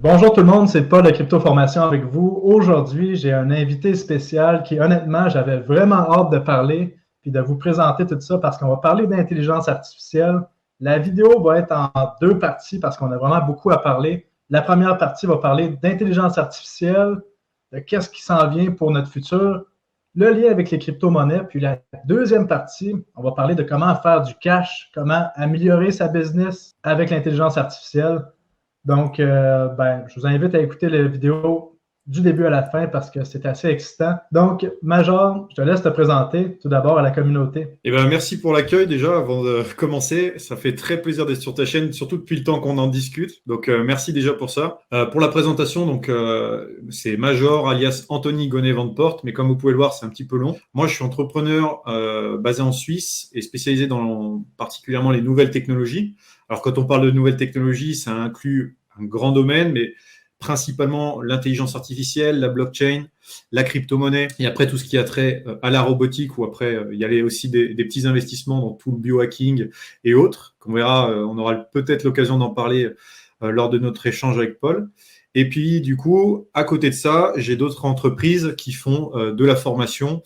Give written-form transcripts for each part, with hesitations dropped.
Bonjour tout le monde, c'est Paul de Crypto Formation avec vous. Aujourd'hui, j'ai un invité spécial qui, honnêtement, j'avais vraiment hâte de parler puis de vous présenter tout ça parce qu'on va parler d'intelligence artificielle. La vidéo va être en deux parties parce qu'on a vraiment beaucoup à parler. La première partie va parler d'intelligence artificielle, de qu'est-ce qui s'en vient pour notre futur, le lien avec les crypto-monnaies. Puis la deuxième partie, on va parler de comment faire du cash, comment améliorer sa business avec l'intelligence artificielle. Donc, je vous invite à écouter la vidéo du début à la fin parce que c'est assez excitant. Donc, Major, je te laisse te présenter tout d'abord à la communauté. Merci pour l'accueil déjà avant de commencer. Ça fait très plaisir d'être sur ta chaîne, surtout depuis le temps qu'on en discute. Donc merci déjà pour ça. Pour la présentation, c'est Major alias Anthony Gonnet Van Porte, mais comme vous pouvez le voir, c'est un petit peu long. Moi, je suis entrepreneur basé en Suisse et spécialisé dans particulièrement les nouvelles technologies. Alors quand on parle de nouvelles technologies, ça inclut un grand domaine, mais principalement l'intelligence artificielle, la blockchain, la crypto-monnaie, et après tout ce qui a trait à la robotique, où après il y a aussi des petits investissements dans tout le biohacking et autres, qu'on verra, on aura peut-être l'occasion d'en parler lors de notre échange avec Paul. Et puis du coup, à côté de ça, j'ai d'autres entreprises qui font de la formation,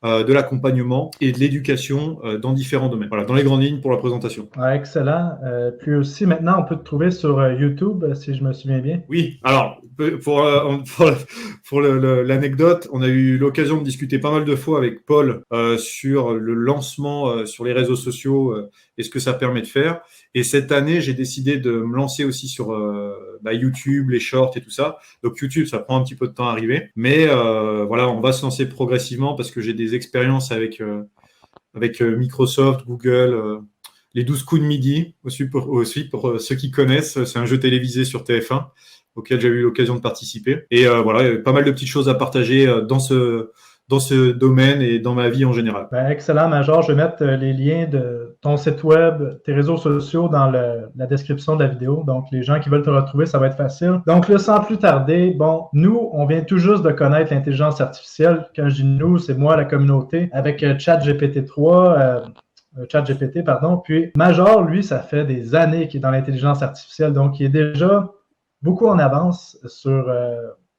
de l'accompagnement et de l'éducation dans différents domaines. Voilà, dans les grandes lignes pour la présentation. Ouais, excellent. Puis aussi, maintenant, on peut te trouver sur YouTube, si je me souviens bien. Oui, alors pour l'anecdote, on a eu l'occasion de discuter pas mal de fois avec Paul sur le lancement sur les réseaux sociaux et ce que ça permet de faire. Et cette année, j'ai décidé de me lancer aussi sur YouTube, les shorts et tout ça. Donc YouTube, ça prend un petit peu de temps à arriver, mais voilà, on va se lancer progressivement parce que j'ai des expériences avec Microsoft, Google. Les 12 coups de midi, aussi pour ceux qui connaissent, c'est un jeu télévisé sur TF1 auquel j'ai eu l'occasion de participer. Et voilà, il y a pas mal de petites choses à partager dans ce domaine et dans ma vie en général. Excellent, Major. Je vais mettre les liens de ton site web, tes réseaux sociaux dans la description de la vidéo. Donc, les gens qui veulent te retrouver, ça va être facile. Donc là, sans plus tarder, bon, nous, on vient tout juste de connaître l'intelligence artificielle. Quand je dis nous, c'est moi, la communauté, avec ChatGPT 3. ChatGPT, pardon. Puis Major, lui, ça fait des années qu'il est dans l'intelligence artificielle, donc il est déjà beaucoup en avance sur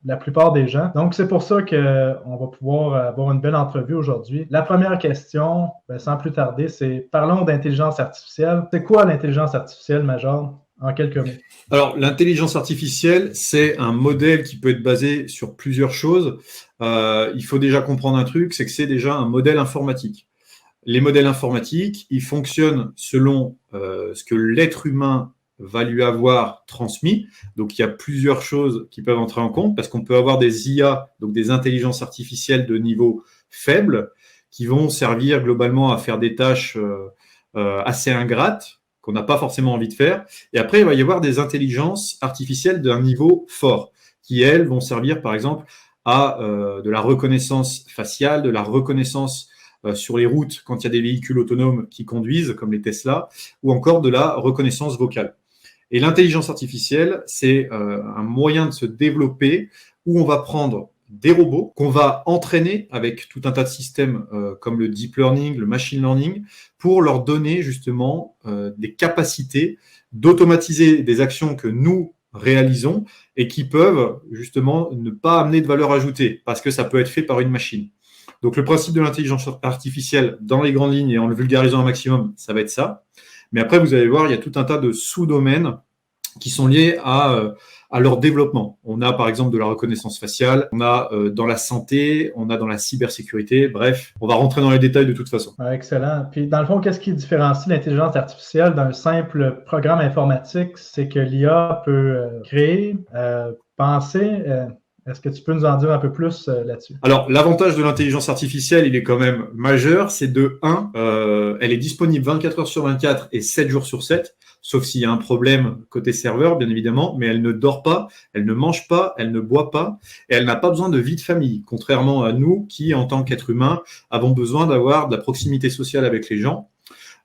la plupart des gens. Donc, c'est pour ça qu'on va pouvoir avoir une belle entrevue aujourd'hui. La première question, sans plus tarder, c'est parlons d'intelligence artificielle. C'est quoi l'intelligence artificielle, Major, en quelques mots? Alors, l'intelligence artificielle, c'est un modèle qui peut être basé sur plusieurs choses. Il faut déjà comprendre un truc, c'est que c'est déjà un modèle informatique. Les modèles informatiques, ils fonctionnent selon ce que l'être humain va lui avoir transmis. Donc, il y a plusieurs choses qui peuvent entrer en compte parce qu'on peut avoir des IA, donc des intelligences artificielles de niveau faible, qui vont servir globalement à faire des tâches assez ingrates qu'on n'a pas forcément envie de faire. Et après, il va y avoir des intelligences artificielles d'un niveau fort qui, elles, vont servir, par exemple, à de la reconnaissance faciale, de la reconnaissance sur les routes quand il y a des véhicules autonomes qui conduisent, comme les Tesla, ou encore de la reconnaissance vocale. Et l'intelligence artificielle, c'est un moyen de se développer où on va prendre des robots qu'on va entraîner avec tout un tas de systèmes comme le deep learning, le machine learning, pour leur donner justement des capacités d'automatiser des actions que nous réalisons et qui peuvent justement ne pas amener de valeur ajoutée parce que ça peut être fait par une machine. Donc, le principe de l'intelligence artificielle, dans les grandes lignes et en le vulgarisant un maximum, ça va être ça. Mais après, vous allez voir, il y a tout un tas de sous-domaines qui sont liés à leur développement. On a, par exemple, de la reconnaissance faciale, on a dans la santé, on a dans la cybersécurité. Bref, on va rentrer dans les détails de toute façon. Excellent. Puis, dans le fond, qu'est-ce qui différencie l'intelligence artificielle d'un simple programme informatique? C'est que l'IA peut créer, penser. Est-ce que tu peux nous en dire un peu plus là-dessus? Alors, l'avantage de l'intelligence artificielle, il est quand même majeur. C'est de 1, elle est disponible 24 heures sur 24 et 7 jours sur 7, sauf s'il y a un problème côté serveur, bien évidemment, mais elle ne dort pas, elle ne mange pas, elle ne boit pas, et elle n'a pas besoin de vie de famille, contrairement à nous qui, en tant qu'êtres humains, avons besoin d'avoir de la proximité sociale avec les gens,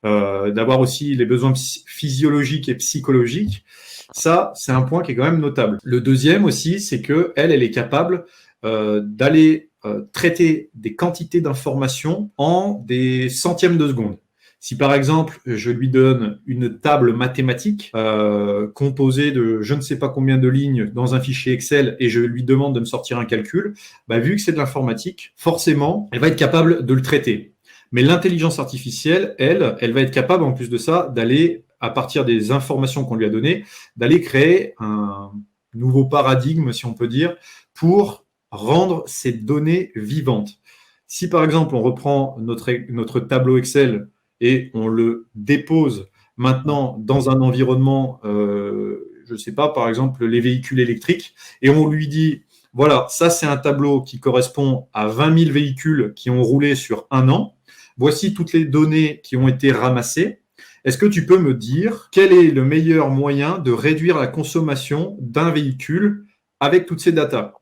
d'avoir aussi les besoins physiologiques et psychologiques. Ça, c'est un point qui est quand même notable. Le deuxième aussi, c'est que elle est capable d'aller traiter des quantités d'informations en des centièmes de seconde. Si par exemple, je lui donne une table mathématique composée de je ne sais pas combien de lignes dans un fichier Excel et je lui demande de me sortir un calcul, bah, vu que c'est de l'informatique, forcément, elle va être capable de le traiter. Mais l'intelligence artificielle, elle va être capable, en plus de ça, d'aller, à partir des informations qu'on lui a données, d'aller créer un nouveau paradigme, si on peut dire, pour rendre ces données vivantes. Si par exemple, on reprend notre tableau Excel et on le dépose maintenant dans un environnement, je ne sais pas, par exemple, les véhicules électriques, et on lui dit, voilà, ça c'est un tableau qui correspond à 20 000 véhicules qui ont roulé sur un an. Voici toutes les données qui ont été ramassées. Est-ce que tu peux me dire quel est le meilleur moyen de réduire la consommation d'un véhicule avec toutes ces datas?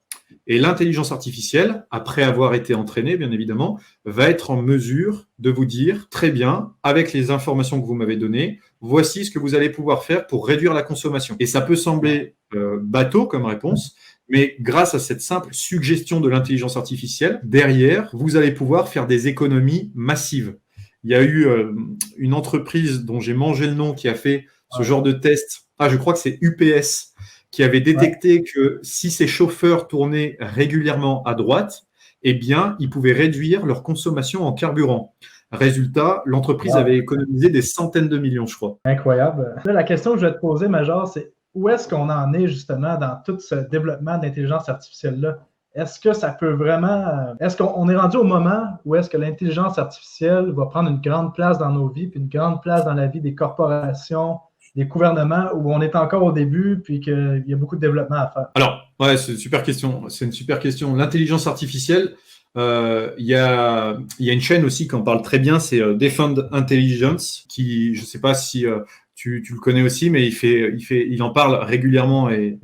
Et l'intelligence artificielle, après avoir été entraînée, bien évidemment, va être en mesure de vous dire, très bien, avec les informations que vous m'avez données, voici ce que vous allez pouvoir faire pour réduire la consommation. Et ça peut sembler bateau comme réponse, mais grâce à cette simple suggestion de l'intelligence artificielle, derrière, vous allez pouvoir faire des économies massives. Il y a eu une entreprise dont j'ai mangé le nom qui a fait ce genre de test. Ah, je crois que c'est UPS, qui avait détecté que si ces chauffeurs tournaient régulièrement à droite, eh bien, ils pouvaient réduire leur consommation en carburant. Résultat, l'entreprise avait économisé des centaines de millions, je crois. Incroyable. Là, la question que je vais te poser, Major, c'est où est-ce qu'on en est justement dans tout ce développement d'intelligence artificielle-là? Est-ce que ça peut vraiment... Est-ce qu'on est rendu au moment où est-ce que l'intelligence artificielle va prendre une grande place dans nos vies, puis une grande place dans la vie des corporations, des gouvernements, où on est encore au début, puis qu'il y a beaucoup de développement à faire? Alors, ouais, c'est une super question. C'est une super question. L'intelligence artificielle, il y a une chaîne aussi qui en parle très bien, c'est Defend Intelligence, qui, je ne sais pas si tu le connais aussi, mais il en parle régulièrement et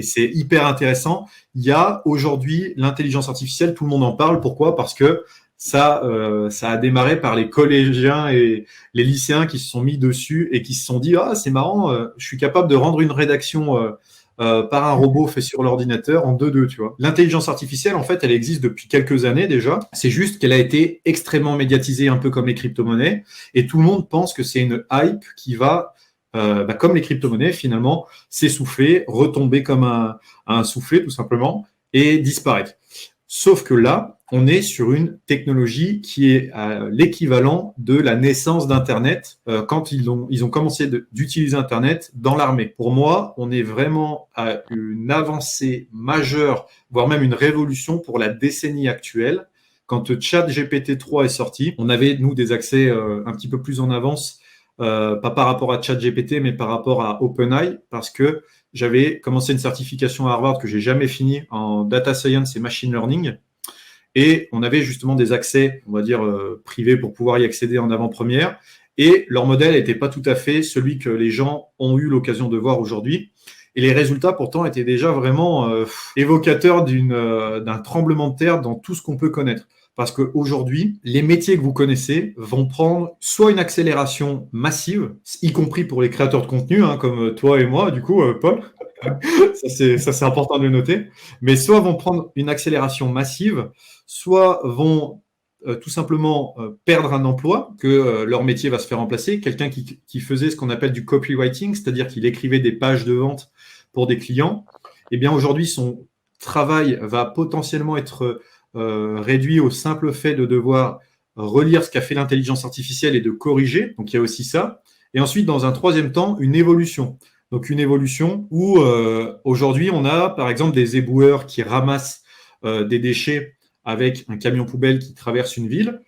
c'est hyper intéressant. Il y a aujourd'hui l'intelligence artificielle, tout le monde en parle. Pourquoi? Parce que ça a démarré par les collégiens et les lycéens qui se sont mis dessus et qui se sont dit, ah, c'est marrant, je suis capable de rendre une rédaction par un robot fait sur l'ordinateur en 2-2, tu vois. L'intelligence artificielle, en fait, elle existe depuis quelques années déjà. C'est juste qu'elle a été extrêmement médiatisée, un peu comme les crypto-monnaies, et tout le monde pense que c'est une hype qui va, comme les crypto-monnaies, finalement, s'essouffler, retomber comme un soufflet, tout simplement, et disparaître. Sauf que là, on est sur une technologie qui est l'équivalent de la naissance d'Internet quand ils ont commencé d'utiliser Internet dans l'armée. Pour moi, on est vraiment à une avancée majeure, voire même une révolution pour la décennie actuelle. Quand ChatGPT 3 est sorti, on avait, nous, des accès un petit peu plus en avance, pas par rapport à ChatGPT, mais par rapport à OpenAI, parce que j'avais commencé une certification à Harvard que j'ai jamais fini en data science et machine learning. Et on avait justement des accès, on va dire, privés pour pouvoir y accéder en avant-première. Et leur modèle n'était pas tout à fait celui que les gens ont eu l'occasion de voir aujourd'hui. Et les résultats, pourtant, étaient déjà vraiment évocateurs d'un tremblement de terre dans tout ce qu'on peut connaître. Parce qu'aujourd'hui, les métiers que vous connaissez vont prendre soit une accélération massive, y compris pour les créateurs de contenu, hein, comme toi et moi, du coup, Paul. Ça, c'est important de le noter. Mais soit vont prendre une accélération massive, soit vont tout simplement perdre un emploi, que leur métier va se faire remplacer. Quelqu'un qui faisait ce qu'on appelle du copywriting, c'est-à-dire qu'il écrivait des pages de vente pour des clients, eh bien aujourd'hui, son travail va potentiellement être réduit au simple fait de devoir relire ce qu'a fait l'intelligence artificielle et de corriger. Donc il y a aussi ça. Et ensuite, dans un troisième temps, une évolution. Donc une évolution où aujourd'hui, on a par exemple des éboueurs qui ramassent des déchets avec un camion poubelle qui traverse une ville.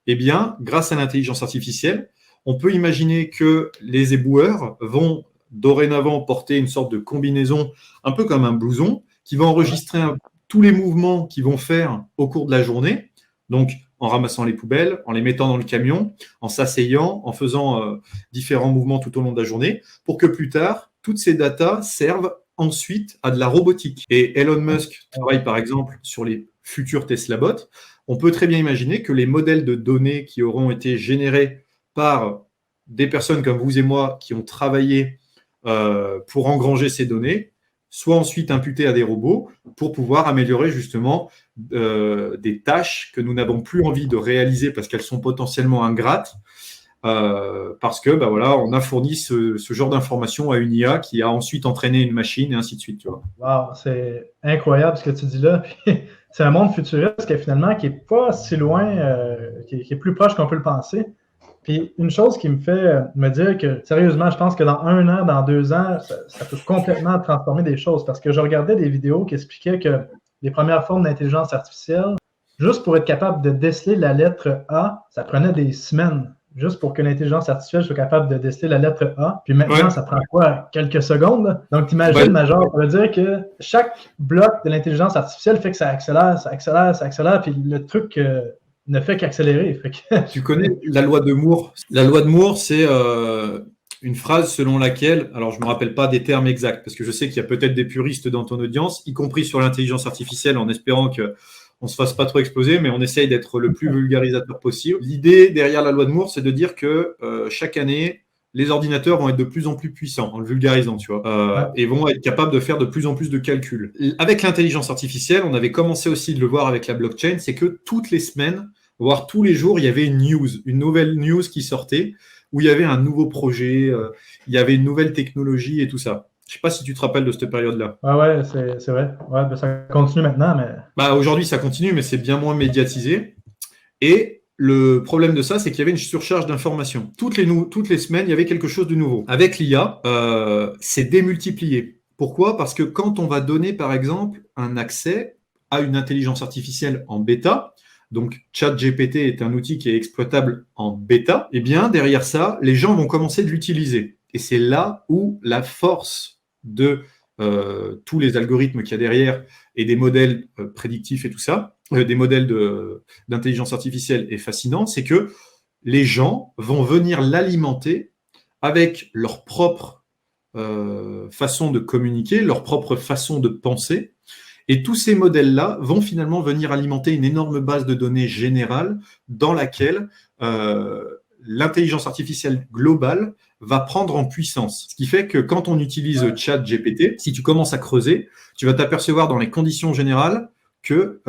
Eh bien, grâce à l'intelligence artificielle, on peut imaginer que les éboueurs vont dorénavant porter une sorte de combinaison, un peu comme un blouson, qui va enregistrer tous les mouvements qu'ils vont faire au cours de la journée. Donc, en ramassant les poubelles, en les mettant dans le camion, en s'asseyant, en faisant différents mouvements tout au long de la journée, pour que plus tard, toutes ces datas servent ensuite à de la robotique. Et Elon Musk travaille par exemple sur les futurs Tesla bots. On peut très bien imaginer que les modèles de données qui auront été générés par des personnes comme vous et moi qui ont travaillé pour engranger ces données soient ensuite imputés à des robots pour pouvoir améliorer justement des tâches que nous n'avons plus envie de réaliser parce qu'elles sont potentiellement ingrates, parce que voilà, on a fourni ce genre d'informations à une IA qui a ensuite entraîné une machine et ainsi de suite. Tu vois. Wow, c'est incroyable ce que tu dis là. Puis, c'est un monde futuriste qui est pas si loin, qui est plus proche qu'on peut le penser. Puis une chose qui me fait me dire que, sérieusement, je pense que dans 1 an, dans 2 ans, ça peut complètement transformer des choses. Parce que je regardais des vidéos qui expliquaient que les premières formes d'intelligence artificielle, juste pour être capable de déceler la lettre A, ça prenait des semaines. Juste pour que l'intelligence artificielle soit capable de déceler la lettre A. Puis maintenant, ça prend quoi? Quelques secondes. Là? Donc, t'imagines, Major, ça veut dire que chaque bloc de l'intelligence artificielle fait que ça accélère, ça accélère, ça accélère. Puis le truc ne fait qu'accélérer. Tu connais la loi de Moore? La loi de Moore, c'est une phrase selon laquelle, alors je ne me rappelle pas des termes exacts, parce que je sais qu'il y a peut-être des puristes dans ton audience, y compris sur l'intelligence artificielle, en espérant qu'on ne se fasse pas trop exploser, mais on essaye d'être le plus vulgarisateur possible. L'idée derrière la loi de Moore, c'est de dire que chaque année, les ordinateurs vont être de plus en plus puissants, en le vulgarisant, tu vois, et vont être capables de faire de plus en plus de calculs. Avec l'intelligence artificielle, on avait commencé aussi de le voir avec la blockchain, c'est que toutes les semaines, voire tous les jours, il y avait une nouvelle news qui sortait, où il y avait un nouveau projet, il y avait une nouvelle technologie et tout ça. Je ne sais pas si tu te rappelles de cette période-là. Ouais, c'est vrai. Ouais, ben ça continue maintenant, mais... Aujourd'hui, ça continue, mais c'est bien moins médiatisé. Et le problème de ça, c'est qu'il y avait une surcharge d'informations. Toutes les semaines, il y avait quelque chose de nouveau. Avec l'IA, c'est démultiplié. Pourquoi? Parce que quand on va donner, par exemple, un accès à une intelligence artificielle en bêta, donc ChatGPT est un outil qui est exploitable en bêta, et bien derrière ça, les gens vont commencer de l'utiliser. Et c'est là où la force de tous les algorithmes qu'il y a derrière et des modèles prédictifs et tout ça, des modèles d'intelligence artificielle est fascinant, c'est que les gens vont venir l'alimenter avec leur propre façon de communiquer, leur propre façon de penser. Et tous ces modèles-là vont finalement venir alimenter une énorme base de données générale dans laquelle l'intelligence artificielle globale va prendre en puissance. Ce qui fait que quand on utilise ChatGPT, si tu commences à creuser, tu vas t'apercevoir dans les conditions générales que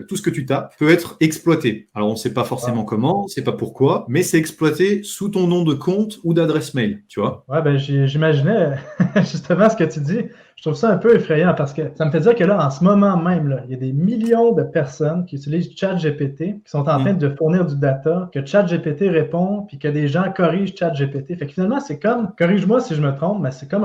tout ce que tu tapes peut être exploité. Alors, on ne sait pas forcément comment, on ne sait pas pourquoi, mais c'est exploité sous ton nom de compte ou d'adresse mail, tu vois. Ouais, ben j'imaginais justement ce que tu dis. Je trouve ça un peu effrayant parce que ça me fait dire que là, en ce moment même, là, il y a des millions de personnes qui utilisent ChatGPT, qui sont en train de fournir du data, que ChatGPT répond, puis que des gens corrigent ChatGPT. Fait que finalement, c'est comme, corrige-moi si je me trompe, mais c'est comme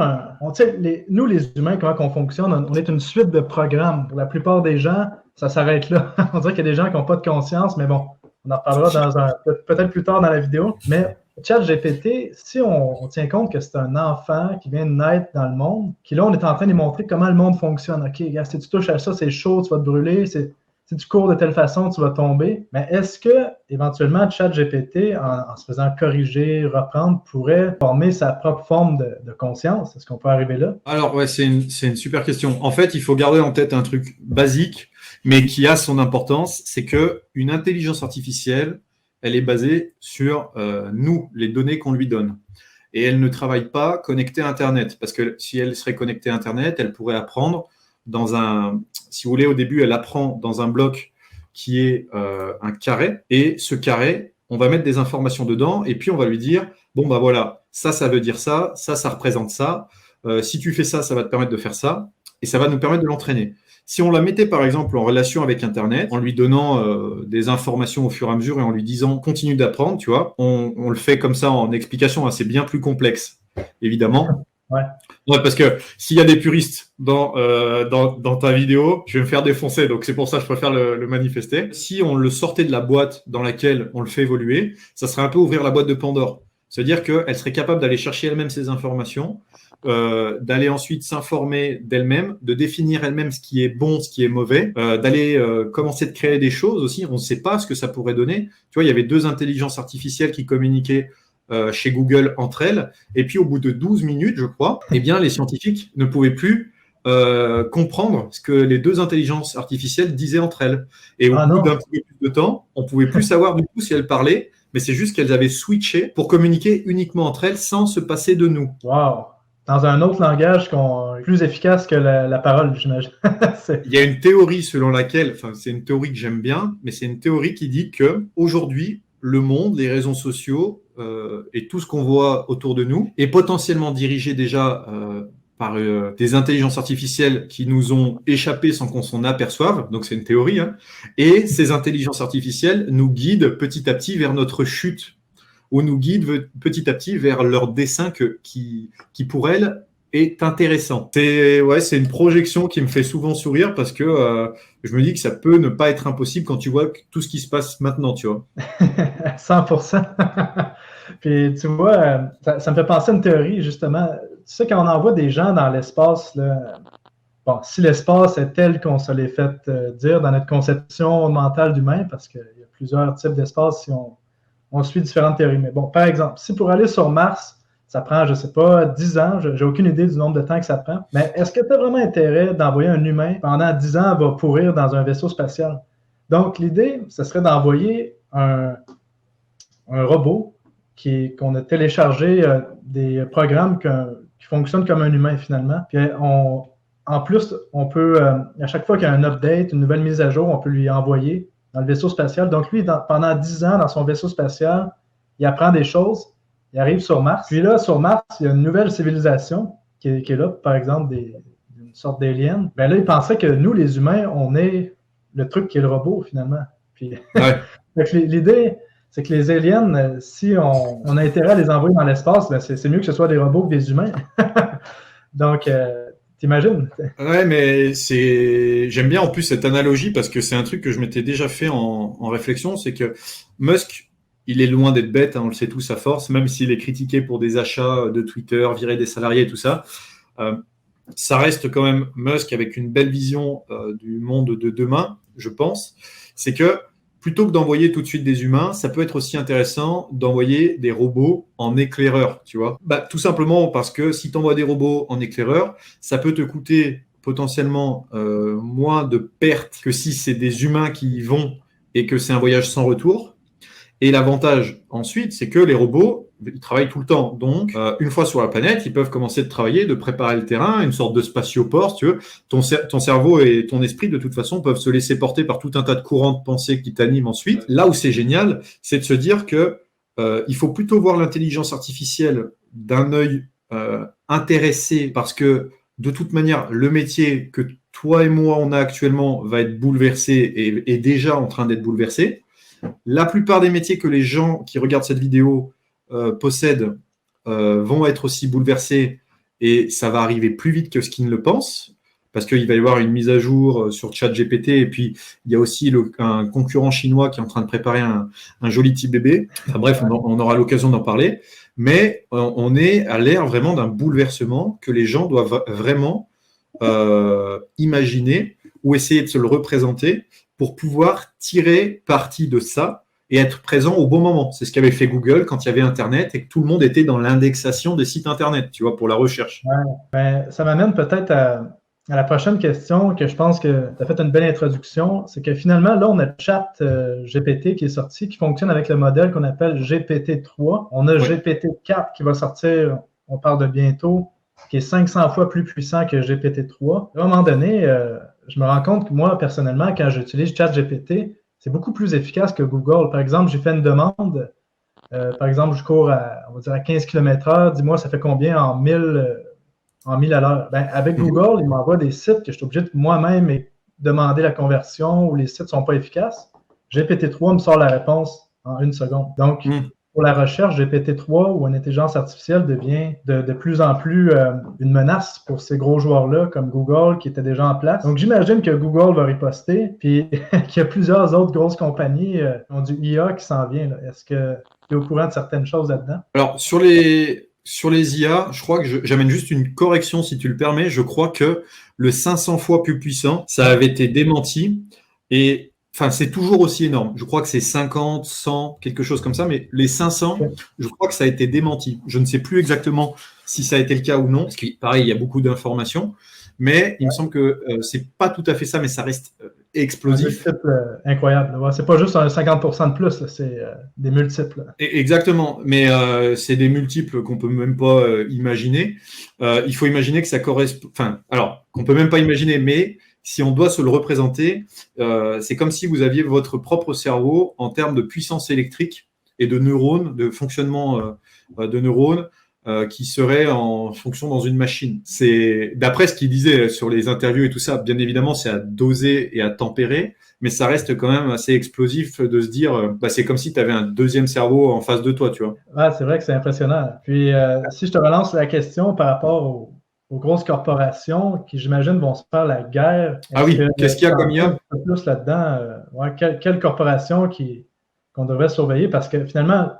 nous, les humains, comment on fonctionne, on est une suite de programmes. Pour la plupart des gens, ça s'arrête là. On dirait qu'il y a des gens qui n'ont pas de conscience, mais bon, on en reparlera peut-être plus tard dans la vidéo. Mais ChatGPT, si on tient compte que c'est un enfant qui vient de naître dans le monde, qui là, on est en train de montrer comment le monde fonctionne. OK, gars, si tu touches à ça, c'est chaud, tu vas te brûler. Si tu cours de telle façon, tu vas tomber. Mais est-ce que, éventuellement, ChatGPT, en se faisant corriger, reprendre, pourrait former sa propre forme de conscience? Est-ce qu'on peut arriver là? Alors, ouais, c'est une super question. En fait, il faut garder en tête un truc basique, mais qui a son importance, c'est que une intelligence artificielle, elle est basée sur nous, les données qu'on lui donne. Et elle ne travaille pas connectée à Internet, parce que si elle serait connectée à Internet, elle pourrait apprendre si vous voulez, au début, elle apprend dans un bloc qui est un carré, et ce carré, on va mettre des informations dedans, et puis on va lui dire, bon, bah voilà, ça veut dire ça représente ça, si tu fais ça, ça va te permettre de faire ça, et ça va nous permettre de l'entraîner. Si on la mettait par exemple en relation avec Internet, en lui donnant des informations au fur et à mesure et en lui disant continue d'apprendre, tu vois, on le fait comme ça en explication, hein, c'est bien plus complexe, évidemment. Ouais, parce que s'il y a des puristes dans ta vidéo, je vais me faire défoncer, donc c'est pour ça que je préfère le manifester. Si on le sortait de la boîte dans laquelle on le fait évoluer, ça serait un peu ouvrir la boîte de Pandore. C'est-à-dire qu'elle serait capable d'aller chercher elle-même ces informations, d'aller ensuite s'informer d'elle-même, de définir elle-même ce qui est bon, ce qui est mauvais, d'aller commencer de créer des choses aussi. On ne sait pas ce que ça pourrait donner. Tu vois, il y avait 2 intelligences artificielles qui communiquaient chez Google entre elles, et puis au bout de 12 minutes, je crois, eh bien, les scientifiques ne pouvaient plus comprendre ce que les 2 intelligences artificielles disaient entre elles. Et au bout d'un petit peu plus de temps, on ne pouvait plus savoir du tout si elles parlaient, mais c'est juste qu'elles avaient switché pour communiquer uniquement entre elles sans se passer de nous. Wow! Dans un autre langage plus efficace que la parole, j'imagine. Il y a une théorie selon laquelle, enfin c'est une théorie que j'aime bien, mais c'est une théorie qui dit que aujourd'hui le monde, les réseaux sociaux et tout ce qu'on voit autour de nous est potentiellement dirigé déjà par des intelligences artificielles qui nous ont échappé sans qu'on s'en aperçoive, donc c'est une théorie, hein, et ces intelligences artificielles nous guident petit à petit vers notre chute, ou nous guident petit à petit vers leur dessin qui pour elles est intéressant. C'est une projection qui me fait souvent sourire parce que je me dis que ça peut ne pas être impossible quand tu vois tout ce qui se passe maintenant, tu vois. 100%. Puis tu vois, ça me fait penser à une théorie, justement. Tu sais, quand on envoie des gens dans l'espace, là, bon, si l'espace est tel qu'on se l'est fait dire dans notre conception mentale d'humain, parce qu'il y a plusieurs types d'espace si on suit différentes théories. Mais bon, par exemple, si pour aller sur Mars, ça prend, je ne sais pas, 10 ans, j'ai aucune idée du nombre de temps que ça prend, mais est-ce que tu as vraiment intérêt d'envoyer un humain pendant 10 ans va pourrir dans un vaisseau spatial? Donc, l'idée, ce serait d'envoyer un robot qu'on a téléchargé des programmes qui fonctionnent comme un humain finalement. Puis en plus, on peut, à chaque fois qu'il y a un update, une nouvelle mise à jour, on peut lui envoyer dans le vaisseau spatial. Donc lui, pendant 10 ans, dans son vaisseau spatial, il apprend des choses, il arrive sur Mars. Puis là, sur Mars, il y a une nouvelle civilisation qui est là, par exemple, une sorte d'alien. Ben là, il pensait que nous, les humains, on est le truc qui est le robot finalement. Puis l'idée, c'est que les aliens, si on a intérêt à les envoyer dans l'espace, ben c'est mieux que ce soit des robots que des humains. Donc, t'imagines? Ouais, mais j'aime bien en plus cette analogie parce que c'est un truc que je m'étais déjà fait en réflexion, c'est que Musk, il est loin d'être bête, hein, on le sait tous à force, même s'il est critiqué pour des achats de Twitter, virer des salariés et tout ça. Ça reste quand même Musk avec une belle vision du monde de demain, je pense. C'est que plutôt que d'envoyer tout de suite des humains, ça peut être aussi intéressant d'envoyer des robots en éclaireur, tu vois. Tout simplement parce que si tu envoies des robots en éclaireur, ça peut te coûter potentiellement moins de pertes que si c'est des humains qui y vont et que c'est un voyage sans retour. Et l'avantage ensuite, c'est que les robots, ils travaillent tout le temps. Donc, une fois sur la planète, ils peuvent commencer de travailler, de préparer le terrain, une sorte de spatioport, si tu veux. Ton cerveau et ton esprit, de toute façon, peuvent se laisser porter par tout un tas de courants de pensée qui t'animent ensuite. Là où c'est génial, c'est de se dire que il faut plutôt voir l'intelligence artificielle d'un œil intéressé, parce que de toute manière, le métier que toi et moi on a actuellement va être bouleversé et est déjà en train d'être bouleversé. La plupart des métiers que les gens qui regardent cette vidéo possèdent vont être aussi bouleversés et ça va arriver plus vite que ce qu'ils ne le pensent parce qu'il va y avoir une mise à jour sur ChatGPT et puis il y a aussi un concurrent chinois qui est en train de préparer un joli petit bébé. Enfin, bref, on aura l'occasion d'en parler, mais on est à l'ère vraiment d'un bouleversement que les gens doivent vraiment imaginer ou essayer de se le représenter pour pouvoir tirer parti de ça et être présent au bon moment. C'est ce qu'avait fait Google quand il y avait Internet et que tout le monde était dans l'indexation des sites Internet, tu vois, pour la recherche. Ouais, ben, ça m'amène peut-être à la prochaine question que je pense que tu as fait une belle introduction. C'est que finalement, là, on a ChatGPT qui est sorti, qui fonctionne avec le modèle qu'on appelle GPT-3. On a GPT-4 qui va sortir, on parle de bientôt, qui est 500 fois plus puissant que GPT-3. À un moment donné, je me rends compte que moi, personnellement, quand j'utilise ChatGPT, c'est beaucoup plus efficace que Google. Par exemple, j'ai fait une demande. Par exemple, je cours on va dire à 15 km/h. Dis-moi, ça fait combien en 1000 à l'heure? Ben, avec Google, il m'envoie des sites que je suis obligé de moi-même demander la conversion ou les sites ne sont pas efficaces. GPT-3 me sort la réponse en 1 seconde. Donc, pour la recherche, GPT-3 ou une intelligence artificielle devient de plus en plus une menace pour ces gros joueurs-là, comme Google, qui étaient déjà en place. Donc, j'imagine que Google va riposter, puis qu'il y a plusieurs autres grosses compagnies qui ont du IA qui s'en vient. Est-ce que tu es au courant de certaines choses là-dedans? Alors, sur les IA, je crois que j'amène juste une correction, si tu le permets. Je crois que le 500 fois plus puissant, ça avait été démenti. Et enfin, c'est toujours aussi énorme. Je crois que c'est 50, 100, quelque chose comme ça. Mais les 500, je crois que ça a été démenti. Je ne sais plus exactement si ça a été le cas ou non. Parce que, pareil, il y a beaucoup d'informations. Mais il me semble que c'est pas tout à fait ça, mais ça reste explosif. Un multiple incroyable. C'est pas juste un 50% de plus, c'est des multiples. Exactement, mais c'est des multiples qu'on peut même pas imaginer. Il faut imaginer que ça correspond. Enfin, alors qu'on peut même pas imaginer, mais si on doit se le représenter, c'est comme si vous aviez votre propre cerveau en termes de puissance électrique et de neurones, de fonctionnement de neurones qui seraient en fonction dans une machine. C'est d'après ce qu'il disait sur les interviews et tout ça, bien évidemment, c'est à doser et à tempérer, mais ça reste quand même assez explosif de se dire, c'est comme si tu avais un deuxième cerveau en face de toi, tu vois. Ah, c'est vrai que c'est impressionnant. Puis, si je te relance la question par rapport aux grosses corporations qui, j'imagine, vont se faire la guerre. Ah oui, qu'est-ce qu'il y a comme IA? Un peu plus là-dedans, quelle corporation qu'on devrait surveiller? Parce que finalement,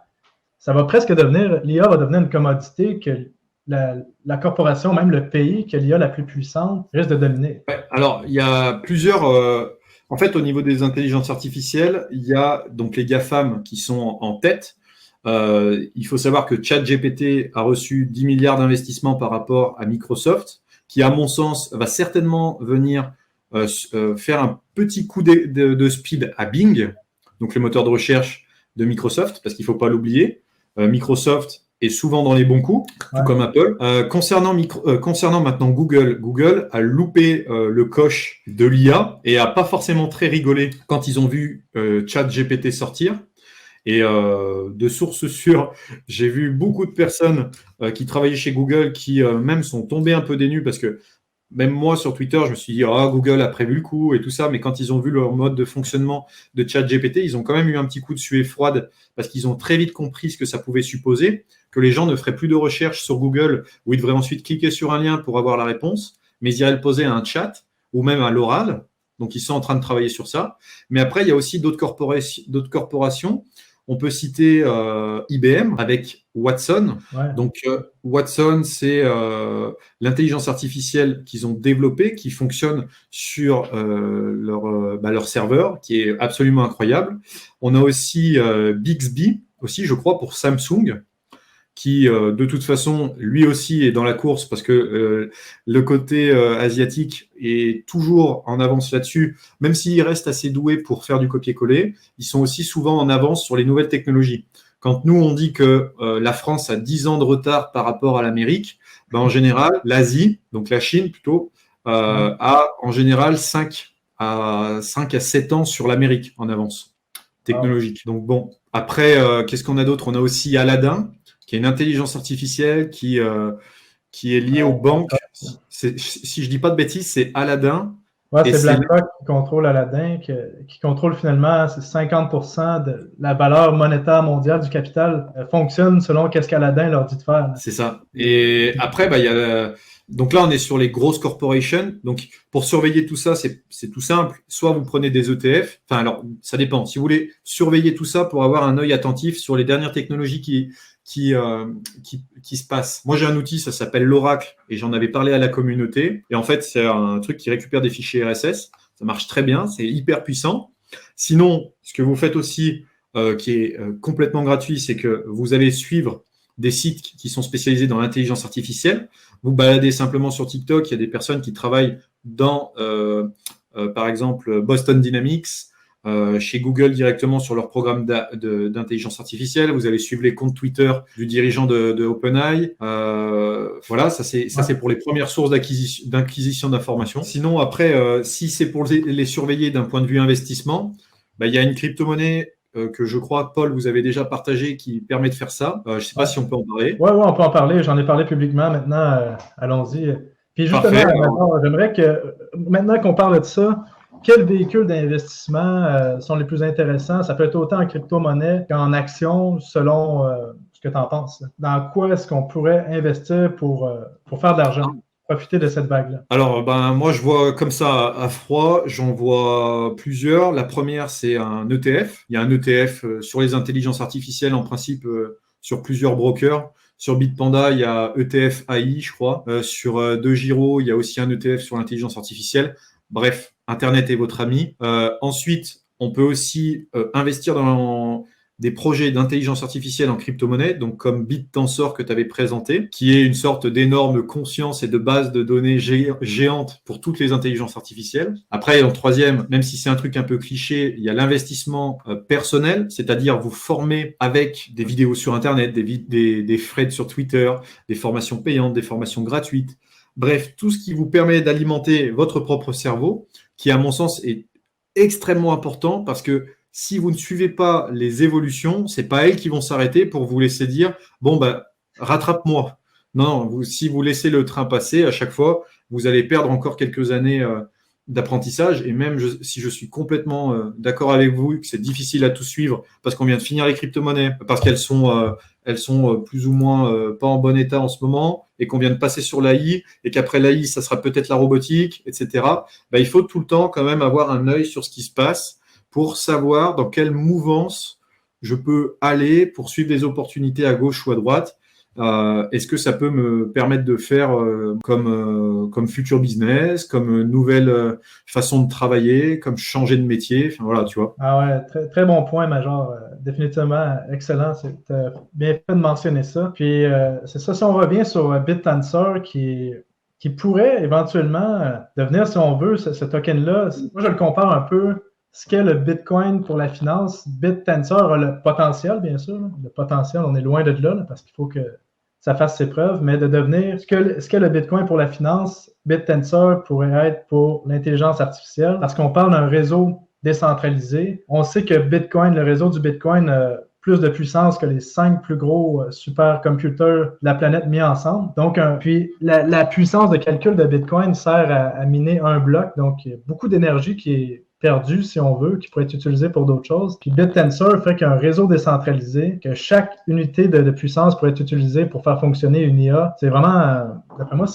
ça va presque devenir, l'IA va devenir une commodité que la corporation, même le pays que l'IA la plus puissante, risque de dominer. Ouais, alors, il y a plusieurs. En fait, au niveau des intelligences artificielles, il y a donc les GAFAM qui sont en tête. Il faut savoir que ChatGPT a reçu 10 milliards d'investissements par rapport à Microsoft, qui, à mon sens, va certainement venir faire un petit coup de speed à Bing, donc le moteur de recherche de Microsoft, parce qu'il ne faut pas l'oublier. Microsoft est souvent dans les bons coups, tout comme Apple. Concernant maintenant Google a loupé le coche de l'IA et a pas forcément très rigolé quand ils ont vu ChatGPT sortir. Et de sources sûres, j'ai vu beaucoup de personnes qui travaillaient chez Google qui même sont tombées un peu des nues parce que même moi sur Twitter, je me suis dit Google a prévu le coup et tout ça, mais quand ils ont vu leur mode de fonctionnement de ChatGPT, ils ont quand même eu un petit coup de suée froide parce qu'ils ont très vite compris ce que ça pouvait supposer, que les gens ne feraient plus de recherche sur Google où ils devraient ensuite cliquer sur un lien pour avoir la réponse, mais ils iraient le poser à un chat ou même à l'oral. Donc ils sont en train de travailler sur ça. Mais après, il y a aussi d'autres corporations. On peut citer IBM avec Watson. Ouais. Donc, Watson, c'est l'intelligence artificielle qu'ils ont développée, qui fonctionne sur leur serveur, qui est absolument incroyable. On a aussi Bixby, aussi, je crois, pour Samsung, qui, de toute façon, lui aussi est dans la course parce que le côté asiatique est toujours en avance là-dessus, même s'il reste assez doué pour faire du copier-coller, ils sont aussi souvent en avance sur les nouvelles technologies. Quand nous, on dit que la France a 10 ans de retard par rapport à l'Amérique, en général, l'Asie, donc la Chine plutôt, a en général 5 à 7 ans sur l'Amérique en avance technologique. Donc bon, après, qu'est-ce qu'on a d'autre? On a aussi Aladdin, qui est une intelligence artificielle qui est liée aux banques. Si je dis pas de bêtises, c'est Aladdin. Ouais, c'est BlackRock qui contrôle Aladdin, qui contrôle finalement 50% de la valeur monétaire mondiale du capital fonctionne selon qu'est-ce qu'Aladdin leur dit de faire. C'est ça. Et après, il y a donc là, on est sur les grosses corporations. Donc, pour surveiller tout ça, c'est tout simple. Soit vous prenez des ETF. Enfin, alors, ça dépend. Si vous voulez surveiller tout ça pour avoir un œil attentif sur les dernières technologies qui se passent. Moi, j'ai un outil, ça s'appelle l'Oracle, et j'en avais parlé à la communauté. Et en fait, c'est un truc qui récupère des fichiers RSS. Ça marche très bien. C'est hyper puissant. Sinon, ce que vous faites aussi, qui est complètement gratuit, c'est que vous allez suivre des sites qui sont spécialisés dans l'intelligence artificielle. Vous baladez simplement sur TikTok, il y a des personnes qui travaillent dans, par exemple, Boston Dynamics, chez Google directement sur leur programme d'intelligence artificielle. Vous allez suivre les comptes Twitter du dirigeant de OpenAI. Voilà, ça c'est pour les premières sources d'acquisition d'informations. Sinon, après, si c'est pour les surveiller d'un point de vue investissement, il y a une crypto-monnaie que je crois, Paul, vous avez déjà partagé, qui permet de faire ça. Je ne sais pas si on peut en parler. Oui, on peut en parler. J'en ai parlé publiquement maintenant. Allons-y. Puis justement, j'aimerais que, maintenant qu'on parle de ça, quels véhicules d'investissement sont les plus intéressants? Ça peut être autant en crypto-monnaie qu'en actions, selon ce que tu en penses. Dans quoi est-ce qu'on pourrait investir pour faire de l'argent? Profiter de cette vague-là? Alors, moi, je vois comme ça à froid, j'en vois plusieurs. La première, c'est un ETF. Il y a un ETF sur les intelligences artificielles, en principe, sur plusieurs brokers. Sur Bitpanda, il y a ETF AI, je crois. Sur DeGiro, il y a aussi un ETF sur l'intelligence artificielle. Bref, Internet est votre ami. Ensuite, on peut aussi investir dans des projets d'intelligence artificielle en crypto-monnaie, donc comme BitTensor que tu avais présenté, qui est une sorte d'énorme conscience et de base de données géante pour toutes les intelligences artificielles. Après, en troisième, même si c'est un truc un peu cliché, il y a l'investissement personnel, c'est-à-dire vous former avec des vidéos sur Internet, des threads sur Twitter, des formations payantes, des formations gratuites. Bref, tout ce qui vous permet d'alimenter votre propre cerveau, qui à mon sens est extrêmement important parce que si vous ne suivez pas les évolutions, c'est pas elles qui vont s'arrêter pour vous laisser dire bon bah rattrape-moi. Non, si vous laissez le train passer, à chaque fois, vous allez perdre encore quelques années d'apprentissage. Et même si je suis complètement d'accord avec vous que c'est difficile à tout suivre parce qu'on vient de finir les crypto-monnaies, parce qu'elles sont plus ou moins pas en bon état en ce moment, et qu'on vient de passer sur l'AI, et qu'après l'AI, ça sera peut-être la robotique, etc. Il faut tout le temps quand même avoir un œil sur ce qui se passe pour savoir dans quelle mouvance je peux aller pour suivre des opportunités à gauche ou à droite. Est-ce que ça peut me permettre de faire comme futur business, comme nouvelle façon de travailler, comme changer de métier, enfin voilà, tu vois. Ah ouais, très, très bon point, Major. Définitivement excellent. C'est bien fait de mentionner ça. Puis c'est ça, si on revient sur BitTensor qui pourrait éventuellement devenir, si on veut, ce token-là. Moi, je le compare un peu ce qu'est le Bitcoin pour la finance. BitTensor a le potentiel, bien sûr. Le potentiel, on est loin de là, parce qu'il faut que ça fasse ses preuves, mais de devenir ce qu'est le Bitcoin pour la finance, BitTensor pourrait être pour l'intelligence artificielle, parce qu'on parle d'un réseau décentralisé. On sait que Bitcoin, le réseau du Bitcoin, a plus de puissance que les 5 plus gros supercomputers de la planète mis ensemble. Donc, puis la puissance de calcul de Bitcoin sert à miner un bloc. Donc, il y a beaucoup d'énergie qui est perdue, si on veut, qui pourrait être utilisée pour d'autres choses. Puis BitTensor fait qu'un réseau décentralisé, que chaque unité de puissance pourrait être utilisée pour faire fonctionner une IA. C'est vraiment, d'après moi,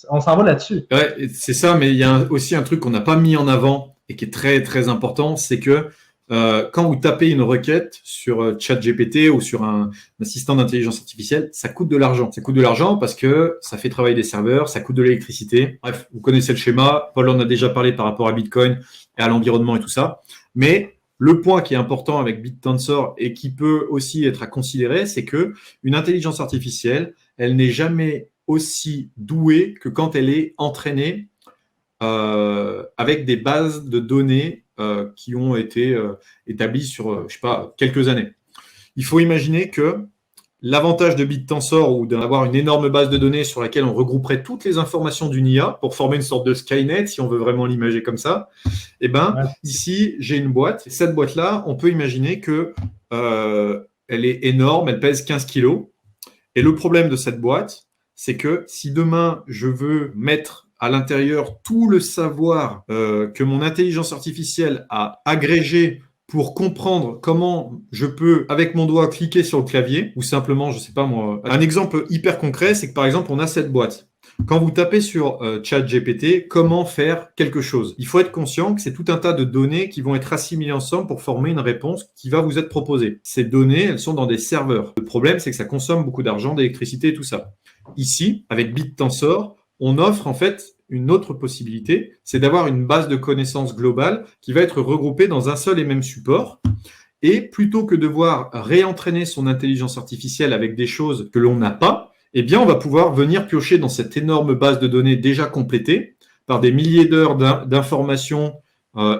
on s'en va là-dessus. Ouais, c'est ça, mais il y a aussi un truc qu'on n'a pas mis en avant et qui est très, très important, c'est que quand vous tapez une requête sur ChatGPT ou sur un assistant d'intelligence artificielle, ça coûte de l'argent. Ça coûte de l'argent parce que ça fait travailler des serveurs, ça coûte de l'électricité. Bref, vous connaissez le schéma. Paul en a déjà parlé par rapport à Bitcoin et à l'environnement et tout ça. Mais le point qui est important avec BitTensor et qui peut aussi être à considérer, c'est que une intelligence artificielle, elle n'est jamais aussi douée que quand elle est entraînée avec des bases de données qui ont été établies sur, je sais pas, quelques années. Il faut imaginer que l'avantage de BitTensor ou d'avoir une énorme base de données sur laquelle on regrouperait toutes les informations d'une IA pour former une sorte de Skynet, si on veut vraiment l'imager comme ça, eh ben, ici, j'ai une boîte. Cette boîte-là, on peut imaginer que elle est énorme, elle pèse 15 kilos. Et le problème de cette boîte, c'est que si demain, je veux mettre à l'intérieur tout le savoir que mon intelligence artificielle a agrégé pour comprendre comment je peux, avec mon doigt, cliquer sur le clavier, ou simplement, je sais pas moi. Un exemple hyper concret, c'est que par exemple, on a cette boîte. Quand vous tapez sur ChatGPT, comment faire quelque chose, il faut être conscient que c'est tout un tas de données qui vont être assimilées ensemble pour former une réponse qui va vous être proposée. Ces données, elles sont dans des serveurs. Le problème, c'est que ça consomme beaucoup d'argent, d'électricité et tout ça. Ici, avec BitTensor, on offre en fait une autre possibilité, c'est d'avoir une base de connaissances globale qui va être regroupée dans un seul et même support. Et plutôt que de devoir réentraîner son intelligence artificielle avec des choses que l'on n'a pas, eh bien, on va pouvoir venir piocher dans cette énorme base de données déjà complétée par des milliers d'heures d'informations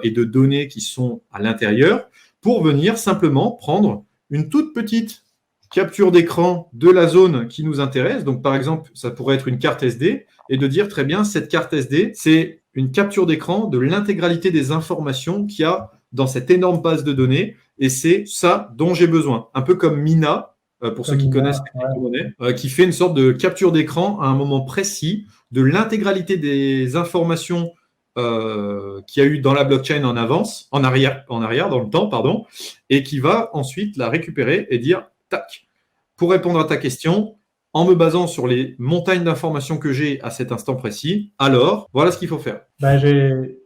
et de données qui sont à l'intérieur pour venir simplement prendre une toute petite capture d'écran de la zone qui nous intéresse. Donc, par exemple, ça pourrait être une carte SD et de dire très bien, cette carte SD, c'est une capture d'écran de l'intégralité des informations qu'il y a dans cette énorme base de données et c'est ça dont j'ai besoin. Un peu comme Mina, pour ceux qui connaissent les crypto-monnaies, qui fait une sorte de capture d'écran à un moment précis de l'intégralité des informations qu'il y a eu dans la blockchain en arrière dans le temps, pardon, et qui va ensuite la récupérer et dire tac, pour répondre à ta question, en me basant sur les montagnes d'informations que j'ai à cet instant précis, alors voilà ce qu'il faut faire. Ben,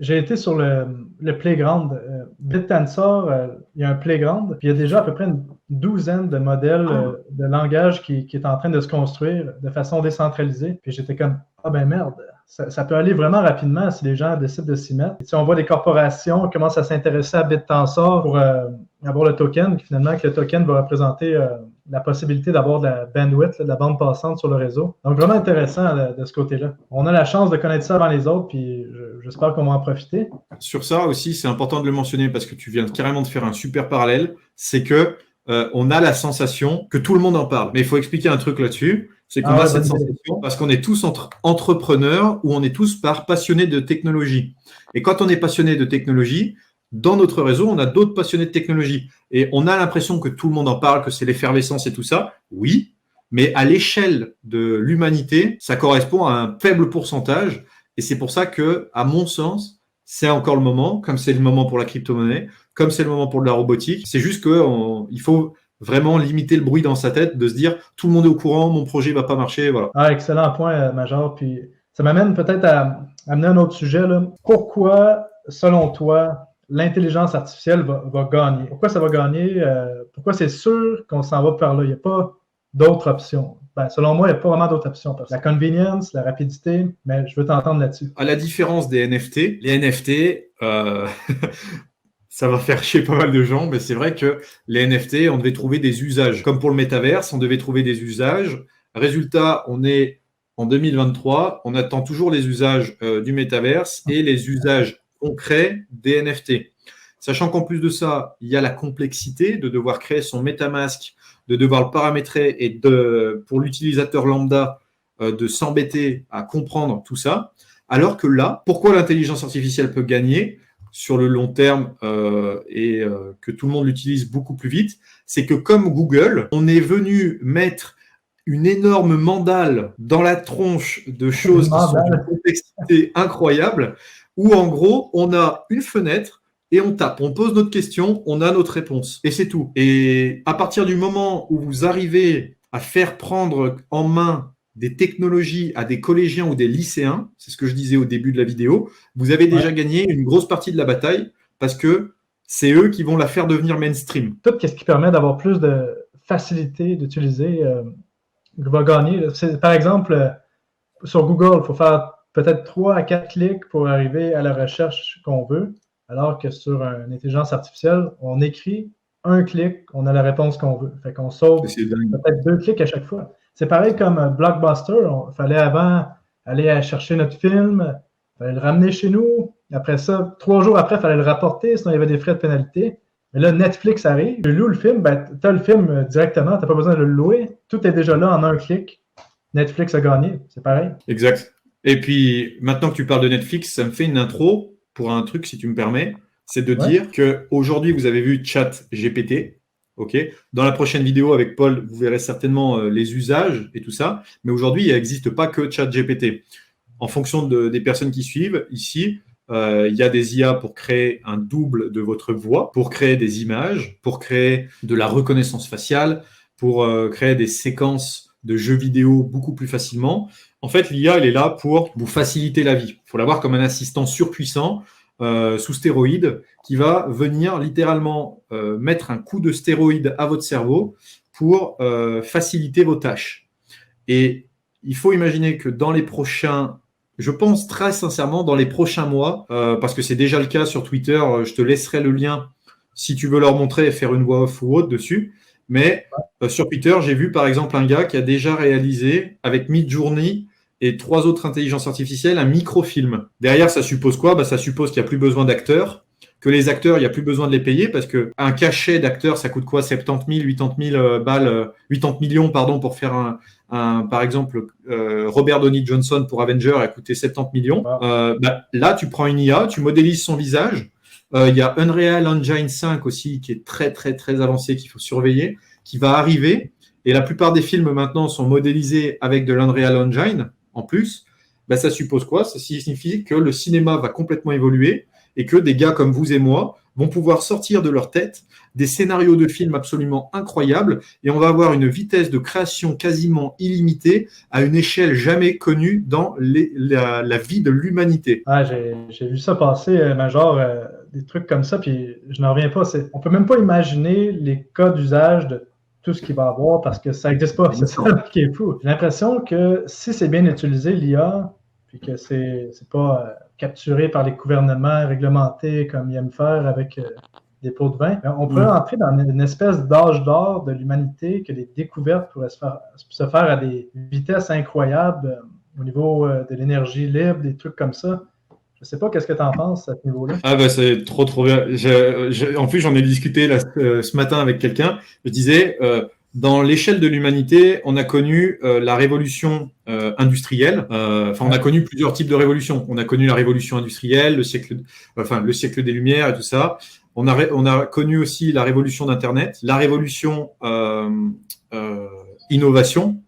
j'ai été sur le playground. BitTensor, il y a un playground, puis il y a déjà à peu près une douzaine de modèles de langage qui est en train de se construire de façon décentralisée. Puis j'étais comme, ah ben merde, ça peut aller vraiment rapidement si les gens décident de s'y mettre. Et, on voit des corporations commencent à s'intéresser à BitTensor pour avoir le token, puis finalement que le token va représenter la possibilité d'avoir de la bandwidth, de la bande passante sur le réseau. Donc vraiment intéressant de ce côté-là. On a la chance de connaître ça avant les autres, puis j'espère qu'on va en profiter. Sur ça aussi, c'est important de le mentionner parce que tu viens carrément de faire un super parallèle, c'est que on a la sensation que tout le monde en parle. Mais il faut expliquer un truc là-dessus, c'est qu'on a cette sensation parce qu'on est tous entrepreneurs ou on est tous passionnés de technologie. Et quand on est passionné de technologie, dans notre réseau, on a d'autres passionnés de technologie. Et on a l'impression que tout le monde en parle, que c'est l'effervescence et tout ça. Oui, mais à l'échelle de l'humanité, ça correspond à un faible pourcentage. Et c'est pour ça que, à mon sens, c'est encore le moment, comme c'est le moment pour la crypto-monnaie, comme c'est le moment pour de la robotique. C'est juste qu'il faut vraiment limiter le bruit dans sa tête, de se dire tout le monde est au courant, mon projet va pas marcher, voilà. Ah, excellent point, Major. Puis ça m'amène peut-être à amener un autre sujet, là. Pourquoi, selon toi, l'intelligence artificielle va gagner? Pourquoi ça va gagner? Pourquoi c'est sûr qu'on s'en va par là? Il n'y a pas d'autres options. Ben, selon moi, il n'y a pas vraiment d'autres options. Parce que la convenience, la rapidité, mais je veux t'entendre là-dessus. À la différence des NFT, les NFT, ça va faire chier pas mal de gens, mais c'est vrai que les NFT, on devait trouver des usages. Comme pour le métaverse, on devait trouver des usages. Résultat, on est en 2023, on attend toujours les usages du métaverse et les usages concrets des NFT. Sachant qu'en plus de ça, il y a la complexité de devoir créer son MetaMask, de devoir le paramétrer et pour l'utilisateur lambda, de s'embêter à comprendre tout ça. Alors que là, pourquoi l'intelligence artificielle peut gagner sur le long terme et que tout le monde l'utilise beaucoup plus vite, c'est que comme Google, on est venu mettre une énorme mandale dans la tronche de choses qui sont d'une complexité incroyable, où en gros, on a une fenêtre et on tape, on pose notre question, on a notre réponse. Et c'est tout. Et à partir du moment où vous arrivez à faire prendre en main des technologies à des collégiens ou des lycéens, c'est ce que je disais au début de la vidéo, vous avez déjà gagné une grosse partie de la bataille parce que c'est eux qui vont la faire devenir mainstream. Tout ce qui permet d'avoir plus de facilité d'utiliser va gagner. Par exemple, sur Google, il faut faire peut-être 3 à 4 clics pour arriver à la recherche qu'on veut, alors que sur une intelligence artificielle, on écrit un clic, on a la réponse qu'on veut. Fait qu'on sauve peut-être 2 clics à chaque fois. C'est pareil comme Blockbuster. Il fallait avant aller chercher notre film, il fallait le ramener chez nous. Après ça, 3 jours après, il fallait le rapporter, sinon il y avait des frais de pénalité. Mais là, Netflix arrive, tu loues le film, ben, tu as le film directement, tu n'as pas besoin de le louer. Tout est déjà là en un clic. Netflix a gagné, c'est pareil. Exact. Et puis, maintenant que tu parles de Netflix, ça me fait une intro pour un truc, si tu me permets. C'est de dire qu'aujourd'hui, vous avez vu ChatGPT. Okay. Dans la prochaine vidéo avec Paul, vous verrez certainement les usages et tout ça. Mais aujourd'hui, il n'existe pas que ChatGPT. En fonction des personnes qui suivent, ici, il y a des IA pour créer un double de votre voix, pour créer des images, pour créer de la reconnaissance faciale, pour créer des séquences de jeux vidéo beaucoup plus facilement. En fait, l'IA, elle est là pour vous faciliter la vie. Il faut la voir comme un assistant surpuissant sous stéroïdes qui va venir littéralement mettre un coup de stéroïde à votre cerveau pour faciliter vos tâches. Et il faut imaginer que dans les prochains, je pense très sincèrement, dans les prochains mois, parce que c'est déjà le cas sur Twitter, je te laisserai le lien si tu veux leur montrer et faire une voix off ou autre dessus. Mais sur Twitter, j'ai vu par exemple un gars qui a déjà réalisé avec Midjourney et 3 autres intelligences artificielles un microfilm. Derrière, ça suppose quoi ? Ça suppose qu'il n'y a plus besoin d'acteurs, que les acteurs, il n'y a plus besoin de les payer parce qu'un cachet d'acteurs, ça coûte quoi ? 70 000, 80 000 balles, 80 millions pardon, pour faire par exemple, Robert Downey Johnson pour Avenger a coûté 70 millions. Là, tu prends une IA, tu modélises son visage. Il y a Unreal Engine 5 aussi qui est très, très, très avancé, qu'il faut surveiller, qui va arriver. Et la plupart des films maintenant sont modélisés avec de l'Unreal Engine en plus. Ça suppose quoi ? Ça signifie que le cinéma va complètement évoluer et que des gars comme vous et moi vont pouvoir sortir de leur tête des scénarios de films absolument incroyables et on va avoir une vitesse de création quasiment illimitée à une échelle jamais connue dans la vie de l'humanité. Ah, j'ai vu ça passer, Major, des trucs comme ça, puis je n'en reviens pas. On ne peut même pas imaginer les cas d'usage de tout ce qu'il va y avoir parce que ça n'existe pas. C'est ça qui est fou. J'ai l'impression que si c'est bien utilisé, l'IA, puis que c'est pas capturé par les gouvernements réglementés comme ils aiment faire avec des pots de vin, on pourrait entrer dans une espèce d'âge d'or de l'humanité, que les découvertes pourraient se faire à des vitesses incroyables au niveau de l'énergie libre, des trucs comme ça. Je ne sais pas, qu'est-ce que tu en penses à ce niveau-là? C'est trop bien. En plus, j'en ai discuté là, ce matin avec quelqu'un. Je disais, Dans l'échelle de l'humanité, on a connu la révolution industrielle. On a connu plusieurs types de révolutions. On a connu la révolution industrielle, le siècle des Lumières et tout ça. On a connu aussi la révolution d'Internet, la révolution innovation,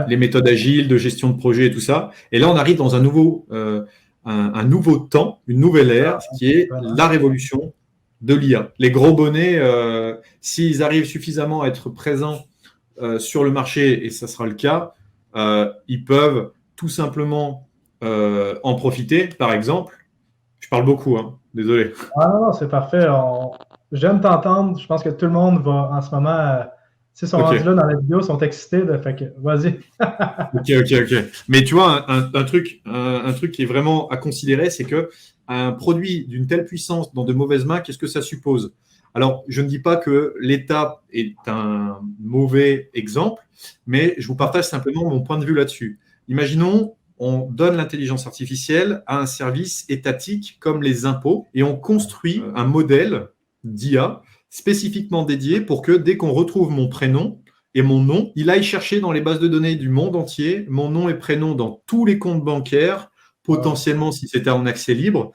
les méthodes agiles de gestion de projet et tout ça. Et là, on arrive dans un nouveau temps, une nouvelle ère, qui est la révolution de l'IA. Les gros bonnets, s'ils arrivent suffisamment à être présents sur le marché, et ça sera le cas, ils peuvent tout simplement en profiter. Par exemple, je parle beaucoup, hein, désolé. Ah non, c'est parfait. J'aime t'entendre. Je pense que tout le monde va en ce moment, s'ils sont rendus là dans la vidéo, sont excités. Fait que vas-y. Ok. Mais tu vois, un truc qui est vraiment à considérer, c'est que un produit d'une telle puissance dans de mauvaises mains, qu'est-ce que ça suppose? Alors, je ne dis pas que l'État est un mauvais exemple, mais je vous partage simplement mon point de vue là-dessus. Imaginons, on donne l'intelligence artificielle à un service étatique comme les impôts et on construit un modèle d'IA spécifiquement dédié pour que dès qu'on retrouve mon prénom et mon nom, il aille chercher dans les bases de données du monde entier mon nom et prénom dans tous les comptes bancaires, potentiellement si c'était en accès libre,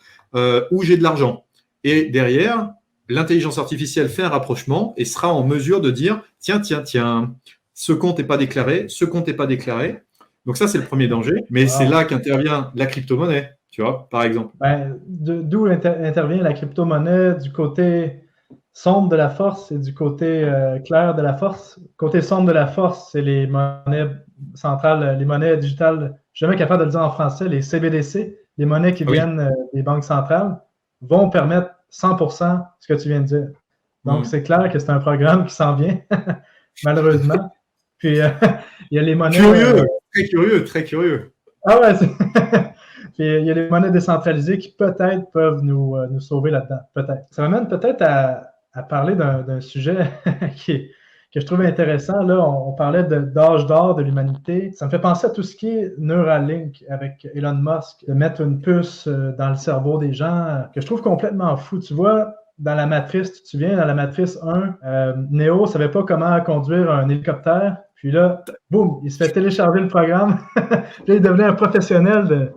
où j'ai de l'argent. Et derrière, l'intelligence artificielle fait un rapprochement et sera en mesure de dire tiens, ce compte n'est pas déclaré, ce compte n'est pas déclaré. Donc ça, c'est le premier danger. Mais c'est là qu'intervient la crypto-monnaie, tu vois, par exemple. D'où intervient la crypto-monnaie du côté sombre de la force et du côté clair de la force. Côté sombre de la force, c'est les monnaies centrales, les monnaies digitales, je suis jamais capable de le dire en français, les CBDC, les monnaies qui viennent des banques centrales, vont permettre 100% ce que tu viens de dire. Donc, c'est clair que c'est un programme qui s'en vient, malheureusement. Puis, il y a les monnaies… Très curieux. Ah ouais, puis, il y a les monnaies décentralisées qui peut-être peuvent nous sauver là-dedans. Peut-être. Ça m'amène peut-être à parler d'un sujet que je trouve intéressant. Là, on parlait d'âge d'or de l'humanité. Ça me fait penser à tout ce qui est Neuralink avec Elon Musk, de mettre une puce dans le cerveau des gens, que je trouve complètement fou. Tu vois, dans la Matrice, tu te souviens, dans la Matrice 1, Neo ne savait pas comment conduire un hélicoptère. Puis là, boum, il se fait télécharger le programme. Puis là, il devenait un professionnel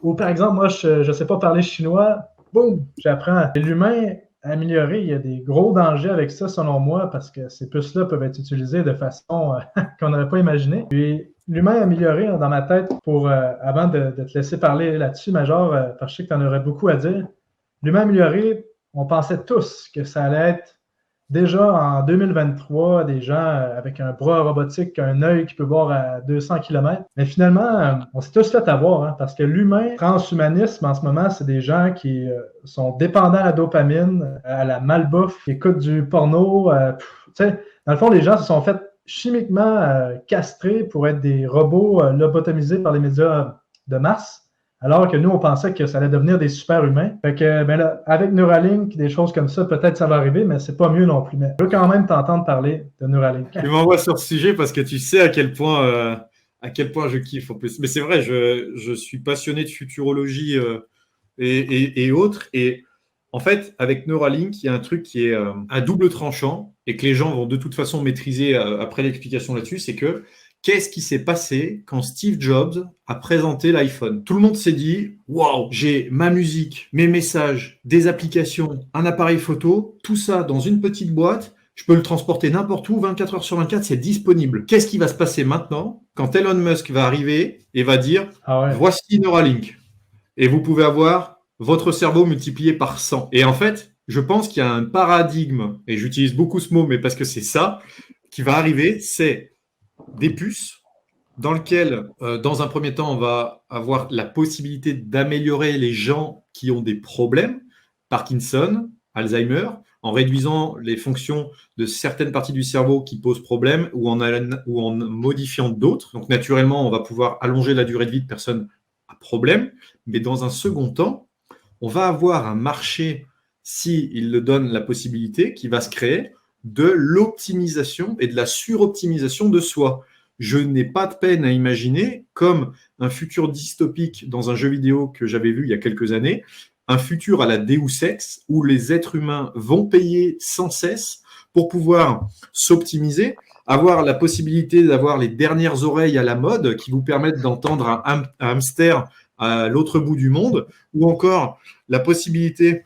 Ou par exemple, moi, je ne sais pas parler chinois. Boum, j'apprends. L'humain amélioré, il y a des gros dangers avec ça, selon moi, parce que ces puces-là peuvent être utilisées de façon qu'on n'aurait pas imaginée. Puis l'humain amélioré, dans ma tête, avant de te laisser parler là-dessus, Major, parce que je sais que tu en aurais beaucoup à dire, l'humain amélioré, on pensait tous que ça allait être déjà en 2023, des gens avec un bras robotique, un œil qui peut voir à 200 km. Mais finalement, on s'est tous fait avoir, hein, parce que l'humain, transhumanisme en ce moment, c'est des gens qui sont dépendants à la dopamine, à la malbouffe, qui écoutent du porno. Dans le fond, les gens se sont fait chimiquement castrés pour être des robots lobotomisés par les médias de masse. Alors que nous, on pensait que ça allait devenir des super-humains. Fait que, là, avec Neuralink, des choses comme ça, peut-être ça va arriver, mais c'est pas mieux non plus. Mais je veux quand même t'entendre parler de Neuralink. Tu m'envoies sur ce sujet parce que tu sais à quel point je kiffe en plus. Mais c'est vrai, je suis passionné de futurologie et autres. Et en fait, avec Neuralink, il y a un truc qui est à double tranchant et que les gens vont de toute façon maîtriser après l'explication là-dessus, c'est que qu'est-ce qui s'est passé quand Steve Jobs a présenté l'iPhone? Tout le monde s'est dit « Waouh, j'ai ma musique, mes messages, des applications, un appareil photo, tout ça dans une petite boîte, je peux le transporter n'importe où, 24 heures sur 24, c'est disponible. » Qu'est-ce qui va se passer maintenant quand Elon Musk va arriver et va dire « Voici Neuralink et vous pouvez avoir votre cerveau multiplié par 100 ». Et en fait, je pense qu'il y a un paradigme, et j'utilise beaucoup ce mot, mais parce que c'est ça qui va arriver, c'est des puces dans lesquelles, dans un premier temps, on va avoir la possibilité d'améliorer les gens qui ont des problèmes, Parkinson, Alzheimer, en réduisant les fonctions de certaines parties du cerveau qui posent problème ou en modifiant d'autres. Donc, naturellement, on va pouvoir allonger la durée de vie de personnes à problème. Mais dans un second temps, on va avoir un marché, s'il le donne la possibilité, qui va se créer de l'optimisation et de la suroptimisation de soi. Je n'ai pas de peine à imaginer, comme un futur dystopique dans un jeu vidéo que j'avais vu il y a quelques années, un futur à la Deus Ex où les êtres humains vont payer sans cesse pour pouvoir s'optimiser, avoir la possibilité d'avoir les dernières oreilles à la mode qui vous permettent d'entendre un hamster à l'autre bout du monde, ou encore la possibilité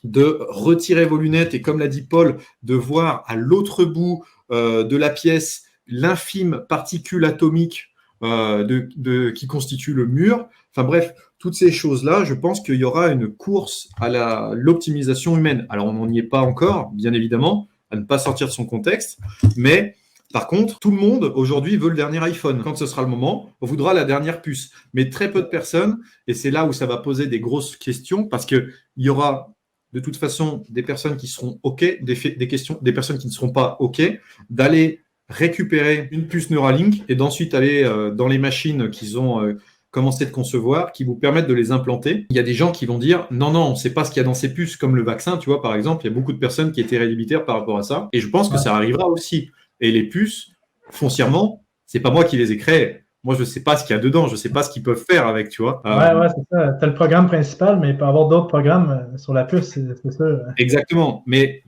de retirer vos lunettes et, comme l'a dit Paul, de voir à l'autre bout de la pièce l'infime particule atomique qui constitue le mur. Enfin bref, toutes ces choses-là, je pense qu'il y aura une course à l'optimisation humaine. Alors, on n'y est pas encore, bien évidemment, à ne pas sortir de son contexte, mais par contre, tout le monde aujourd'hui veut le dernier iPhone. Quand ce sera le moment, on voudra la dernière puce. Mais très peu de personnes, et c'est là où ça va poser des grosses questions, parce qu'il y aura de toute façon des personnes qui seront OK, des personnes qui ne seront pas OK, d'aller récupérer une puce Neuralink et d'ensuite aller dans les machines qu'ils ont commencé de concevoir, qui vous permettent de les implanter. Il y a des gens qui vont dire non, on ne sait pas ce qu'il y a dans ces puces, comme le vaccin, tu vois, par exemple. Il y a beaucoup de personnes qui étaient rédhibitaires par rapport à ça. Et je pense que ça arrivera aussi. Et les puces, foncièrement, c'est pas moi qui les ai créées. Moi, je ne sais pas ce qu'il y a dedans, je ne sais pas ce qu'ils peuvent faire avec, tu vois. Ouais, c'est ça. Tu as le programme principal, mais il peut y avoir d'autres programmes sur la puce, c'est ça. Exactement. Mais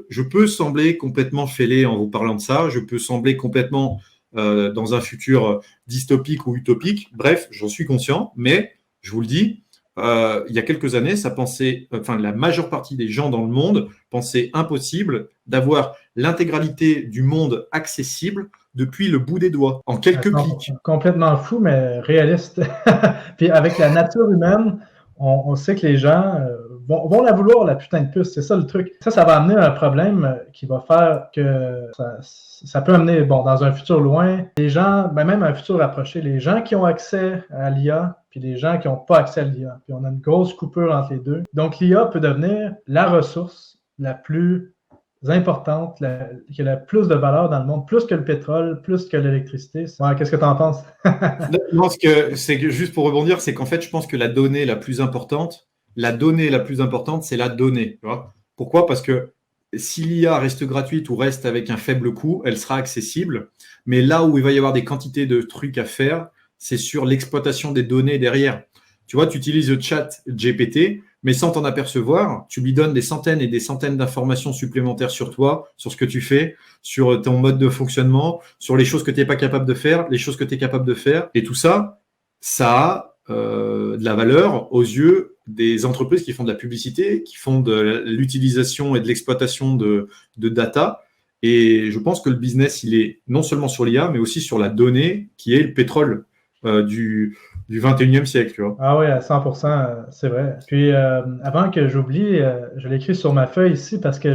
je peux sembler complètement fêlé en vous parlant de ça. Je peux sembler complètement dans un futur dystopique ou utopique. Bref, j'en suis conscient. Mais je vous le dis, il y a quelques années, la majeure partie des gens dans le monde pensaient impossible d'avoir l'intégralité du monde accessible depuis le bout des doigts, en quelques clics. Complètement fou, mais réaliste. Puis avec la nature humaine, on sait que les gens vont la vouloir, la putain de puce. C'est ça le truc. Ça va amener un problème qui va faire que ça peut amener, dans un futur loin, les gens, même un futur rapproché, les gens qui ont accès à l'IA, puis les gens qui n'ont pas accès à l'IA. Puis on a une grosse coupure entre les deux. Donc l'IA peut devenir la ressource la plus importante, qui a le plus de valeur dans le monde, plus que le pétrole, plus que l'électricité. Ouais, qu'est-ce que tu en penses? Non, c'est que juste pour rebondir, c'est qu'en fait, je pense que la donnée la plus importante, c'est la donnée. Tu vois. Pourquoi? Parce que si l'IA reste gratuite ou reste avec un faible coût, elle sera accessible. Mais là où il va y avoir des quantités de trucs à faire, c'est sur l'exploitation des données derrière. Tu vois, tu utilises le chat GPT, mais sans t'en apercevoir, tu lui donnes des centaines et des centaines d'informations supplémentaires sur toi, sur ce que tu fais, sur ton mode de fonctionnement, sur les choses que tu n'es pas capable de faire, les choses que tu es capable de faire. Et tout ça, ça a de la valeur aux yeux des entreprises qui font de la publicité, qui font de l'utilisation et de l'exploitation de data. Et je pense que le business, il est non seulement sur l'IA, mais aussi sur la donnée, qui est le pétrole du 21e siècle. Tu vois. Ah oui, à 100%, c'est vrai. Puis, avant que j'oublie, je l'ai écrit sur ma feuille ici parce que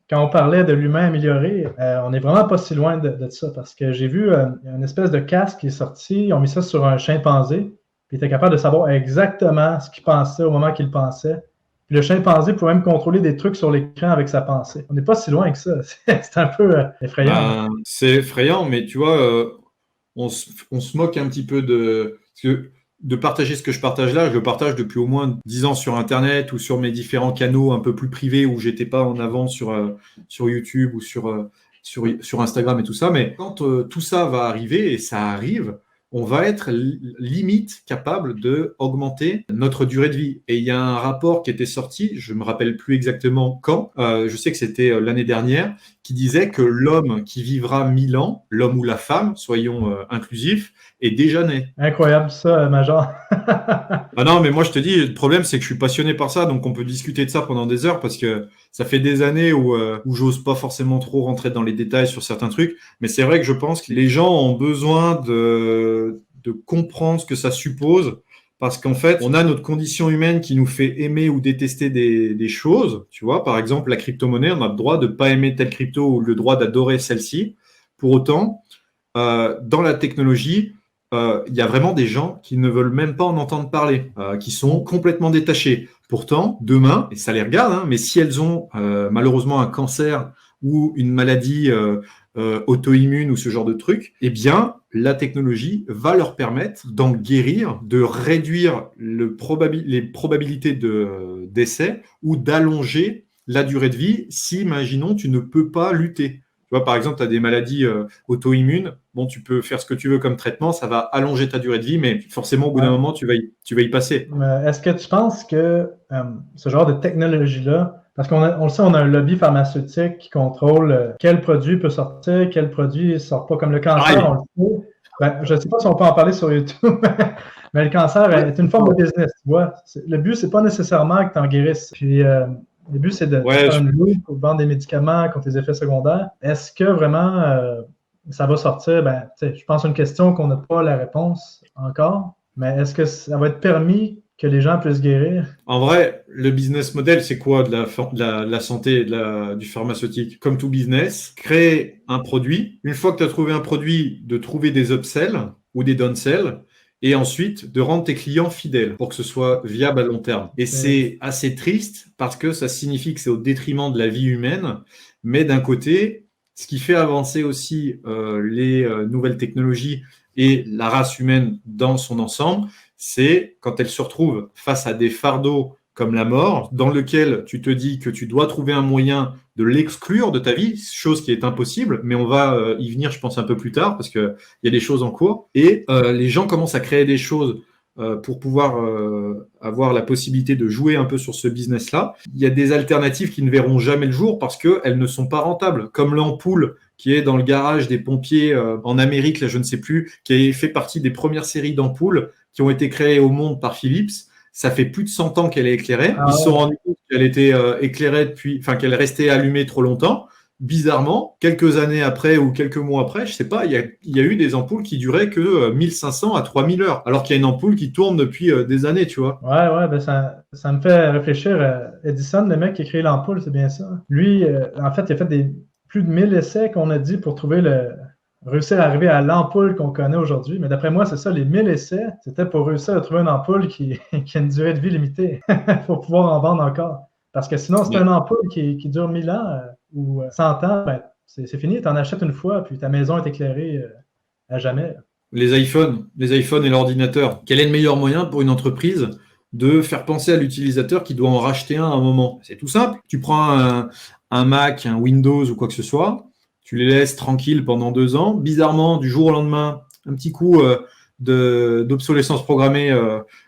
quand on parlait de l'humain amélioré, on n'est vraiment pas si loin de ça parce que j'ai vu une espèce de casque qui est sorti, ils ont mis ça sur un chimpanzé, puis il était capable de savoir exactement ce qu'il pensait au moment qu'il pensait. Puis le chimpanzé pouvait même contrôler des trucs sur l'écran avec sa pensée. On n'est pas si loin que ça. C'est un peu effrayant. C'est effrayant, mais tu vois, on se moque un petit peu de partager ce que je partage là. Je le partage depuis au moins 10 ans sur Internet ou sur mes différents canaux un peu plus privés où j'étais pas en avant sur YouTube ou sur Instagram et tout ça. Mais quand tout ça va arriver, et ça arrive, on va être limite capable de augmenter notre durée de vie. Et il y a un rapport qui était sorti, je me rappelle plus exactement quand, je sais que c'était l'année dernière, qui disait que l'homme qui vivra 1000 ans, l'homme ou la femme, soyons inclusifs, est déjà né. Incroyable ça, Major. Ah non, mais moi je te dis, le problème c'est que je suis passionné par ça, donc on peut discuter de ça pendant des heures parce que ça fait des années où j'ose pas forcément trop rentrer dans les détails sur certains trucs, mais c'est vrai que je pense que les gens ont besoin de comprendre ce que ça suppose parce qu'en fait, on a notre condition humaine qui nous fait aimer ou détester des choses, tu vois, par exemple la crypto-monnaie, on a le droit de pas aimer telle crypto ou le droit d'adorer celle-ci. Pour autant, dans la technologie, il y a vraiment des gens qui ne veulent même pas en entendre parler, qui sont complètement détachés. Pourtant, demain, et ça les regarde, hein, mais si elles ont malheureusement un cancer ou une maladie auto-immune ou ce genre de truc, eh bien, la technologie va leur permettre d'en guérir, de réduire les probabilités de décès ou d'allonger la durée de vie si, imaginons, tu ne peux pas lutter. Tu vois, par exemple, tu as des maladies auto-immunes. bon, tu peux faire ce que tu veux comme traitement, ça va allonger ta durée de vie, mais forcément, au bout d'un moment, tu vas y passer. Est-ce que tu penses que ce genre de technologie-là, parce on le sait, on a un lobby pharmaceutique qui contrôle quel produit peut sortir, quel produit ne sort pas, comme le cancer, on le sait. Ben, je ne sais pas si on peut en parler sur YouTube, mais le cancer est une forme de business, tu vois. Le but, c'est pas nécessairement que tu en guérisses. Puis, le but, c'est de faire une loupe pour vendre des médicaments contre les effets secondaires. Est-ce que vraiment ça va sortir? Ben, je pense que c'est une question qu'on n'a pas la réponse encore, mais est-ce que ça va être permis que les gens puissent guérir? En vrai, le business model, c'est quoi de la santé et du pharmaceutique? Comme tout business, créer un produit. Une fois que tu as trouvé un produit, de trouver des upsells ou des downsells et ensuite de rendre tes clients fidèles pour que ce soit viable à long terme. Et c'est assez triste parce que ça signifie que c'est au détriment de la vie humaine, mais d'un côté, ce qui fait avancer aussi les nouvelles technologies et la race humaine dans son ensemble, c'est quand elle se retrouve face à des fardeaux comme la mort, dans lequel tu te dis que tu dois trouver un moyen de l'exclure de ta vie, chose qui est impossible, mais on va y venir, je pense, un peu plus tard, parce qu'il y a des choses en cours. Et les gens commencent à créer des choses pour pouvoir avoir la possibilité de jouer un peu sur ce business-là. Il y a des alternatives qui ne verront jamais le jour parce qu'elles ne sont pas rentables, comme l'ampoule qui est dans le garage des pompiers en Amérique, là je ne sais plus, qui a fait partie des premières séries d'ampoules qui ont été créées au monde par Philips. Ça fait plus de 100 ans qu'elle est éclairée. Ils se sont rendus compte qu'elle était éclairée qu'elle restait allumée trop longtemps. Bizarrement, quelques années après ou quelques mois après, je sais pas, il y a eu des ampoules qui duraient que 1500 à 3000 heures, alors qu'il y a une ampoule qui tourne depuis des années, tu vois. Ouais, ben ça me fait réfléchir. Edison, le mec qui a créé l'ampoule, c'est bien ça. Lui, en fait, il a fait plus de 1000 essais qu'on a dit pour réussir à arriver à l'ampoule qu'on connaît aujourd'hui. Mais d'après moi, c'est ça, les 1000 essais, c'était pour réussir à trouver une ampoule qui a une durée de vie limitée pour pouvoir en vendre encore. Parce que sinon, c'est une ampoule qui dure 1000 ans ou 100 ans, ben, c'est fini, tu en achètes une fois, puis ta maison est éclairée à jamais. Les iPhones et l'ordinateur, quel est le meilleur moyen pour une entreprise de faire penser à l'utilisateur qui doit en racheter un à un moment? C'est tout simple. Tu prends un Mac, un Windows ou quoi que ce soit, tu les laisses tranquilles pendant 2 ans. Bizarrement, du jour au lendemain, un petit coup d'obsolescence programmée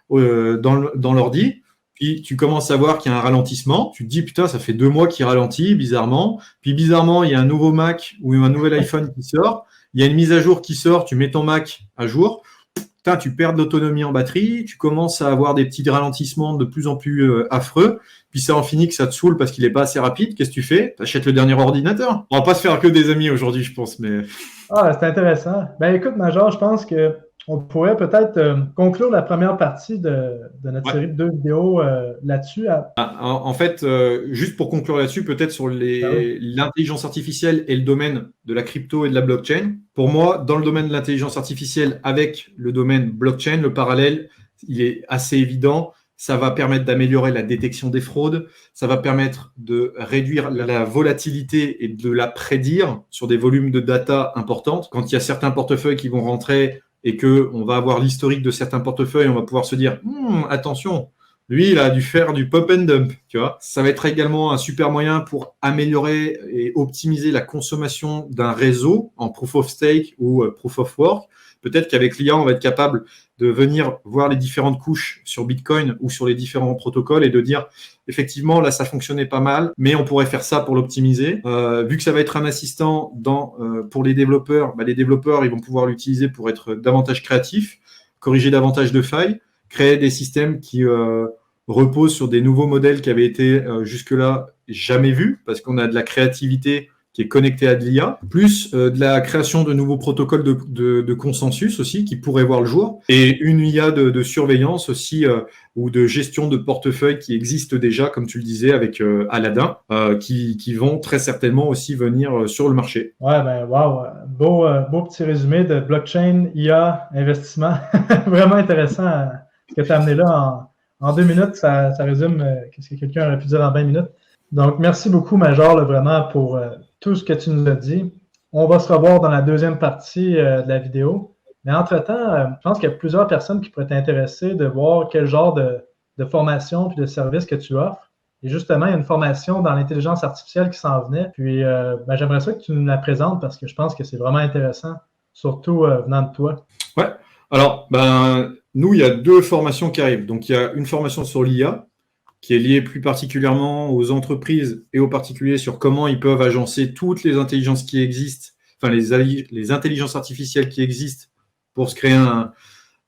dans l'ordi. Puis tu commences à voir qu'il y a un ralentissement. Tu te dis, putain, ça fait 2 mois qu'il ralentit, bizarrement. Puis bizarrement, il y a un nouveau Mac ou un nouvel iPhone qui sort. Il y a une mise à jour qui sort, tu mets ton Mac à jour. Putain, tu perds de l'autonomie en batterie. Tu commences à avoir des petits ralentissements de plus en plus affreux. Puis ça en finit que ça te saoule parce qu'il n'est pas assez rapide. Qu'est-ce que tu fais? Tu achètes le dernier ordinateur. On va pas se faire que des amis aujourd'hui, je pense. Mais... Ah, c'est intéressant. Ben écoute, Major, je pense que on pourrait peut-être conclure la première partie de notre série de 2 vidéos là-dessus. En fait, juste pour conclure là-dessus, peut-être sur l'intelligence artificielle et le domaine de la crypto et de la blockchain. Pour moi, dans le domaine de l'intelligence artificielle avec le domaine blockchain, le parallèle, il est assez évident. Ça va permettre d'améliorer la détection des fraudes. Ça va permettre de réduire la volatilité et de la prédire sur des volumes de data importantes. Quand il y a certains portefeuilles qui vont rentrer et qu'on va avoir l'historique de certains portefeuilles, on va pouvoir se dire attention, lui, il a dû faire du pump and dump, tu vois. Ça va être également un super moyen pour améliorer et optimiser la consommation d'un réseau en proof of stake ou proof of work. Peut-être qu'avec l'IA, on va être capable de venir voir les différentes couches sur Bitcoin ou sur les différents protocoles et de dire, effectivement, là, ça fonctionnait pas mal, mais on pourrait faire ça pour l'optimiser. Vu que ça va être un assistant pour les développeurs, les développeurs, ils vont pouvoir l'utiliser pour être davantage créatifs, corriger davantage de failles, créer des systèmes qui reposent sur des nouveaux modèles qui avaient été jusque-là jamais vus, parce qu'on a de la créativité qui est connecté à de l'IA, plus de la création de nouveaux protocoles de consensus aussi qui pourraient voir le jour, et une IA de surveillance aussi ou de gestion de portefeuille qui existe déjà, comme tu le disais, avec Aladdin, qui vont très certainement aussi venir sur le marché. Ouais, ben wow, beau petit résumé de blockchain, IA, investissement. Vraiment intéressant ce que tu as amené là en 2 minutes. Ça résume ce que quelqu'un aurait pu dire en 20 minutes. Donc, merci beaucoup, Major, là, vraiment, pour tout ce que tu nous as dit. On va se revoir dans la deuxième partie de la vidéo. Mais entre-temps, je pense qu'il y a plusieurs personnes qui pourraient être intéressées de voir quel genre de formation et de service que tu offres. Et justement, il y a une formation dans l'intelligence artificielle qui s'en venait. Puis, j'aimerais ça que tu nous la présentes parce que je pense que c'est vraiment intéressant. surtout venant de toi? Ouais. Alors, nous, il y a 2 formations qui arrivent. Donc, il y a une formation sur l'IA qui est liée plus particulièrement aux entreprises et aux particuliers sur comment ils peuvent agencer toutes les intelligences qui existent, enfin les intelligences artificielles qui existent pour se créer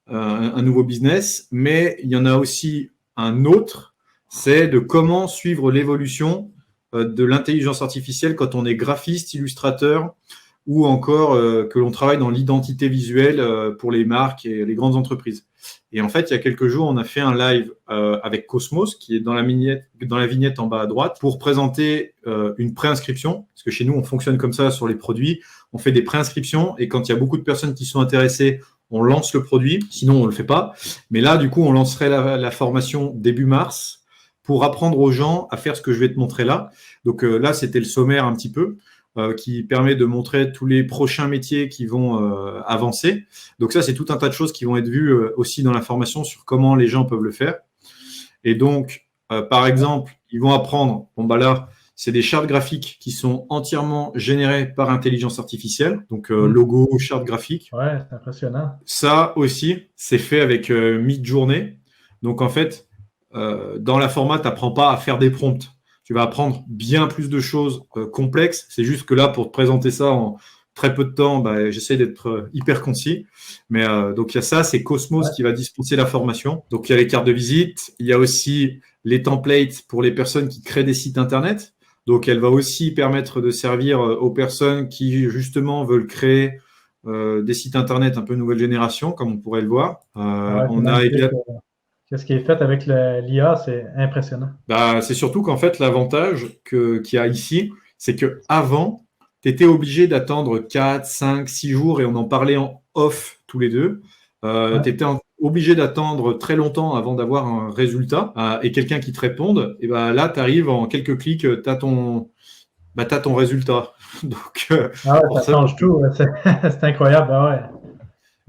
un nouveau business. Mais il y en a aussi un autre, c'est de comment suivre l'évolution de l'intelligence artificielle quand on est graphiste, illustrateur, ou encore que l'on travaille dans l'identité visuelle pour les marques et les grandes entreprises. Et en fait, il y a quelques jours, on a fait un live avec Cosmos, qui est dans la vignette en bas à droite, pour présenter une préinscription, parce que chez nous, on fonctionne comme ça sur les produits. On fait des préinscriptions, et quand il y a beaucoup de personnes qui sont intéressées, on lance le produit, sinon on ne le fait pas. Mais là, du coup, on lancerait la formation début mars pour apprendre aux gens à faire ce que je vais te montrer là. Donc là, c'était le sommaire un petit peu. Qui permet de montrer tous les prochains métiers qui vont avancer. Donc ça, c'est tout un tas de choses qui vont être vues aussi dans la formation sur comment les gens peuvent le faire. Et donc, par exemple, ils vont apprendre, là, c'est des chartes graphiques qui sont entièrement générées par intelligence artificielle, donc logo, charte graphique. Ouais, c'est impressionnant. Ça aussi, c'est fait avec Midjourney. Donc en fait, dans la format, tu n'apprends pas à faire des prompts. Tu vas apprendre bien plus de choses complexes. C'est juste que là, pour te présenter ça en très peu de temps, j'essaie d'être hyper concis. Mais donc, il y a ça, c'est Cosmos qui va dispenser la formation. Donc, il y a les cartes de visite. Il y a aussi les templates pour les personnes qui créent des sites Internet. Donc, elle va aussi permettre de servir aux personnes qui, justement, veulent créer des sites Internet un peu nouvelle génération, comme on pourrait le voir. On a également... Ce qui est fait avec l'IA, c'est impressionnant. C'est surtout qu'en fait, l'avantage qu'il y a ici, c'est qu'avant, tu étais obligé d'attendre 4, 5, 6 jours, et on en parlait en off tous les deux. Tu étais obligé d'attendre très longtemps avant d'avoir un résultat et quelqu'un qui te réponde. Et là, tu arrives en quelques clics, tu as ton résultat. Donc, ça change tout. C'est incroyable.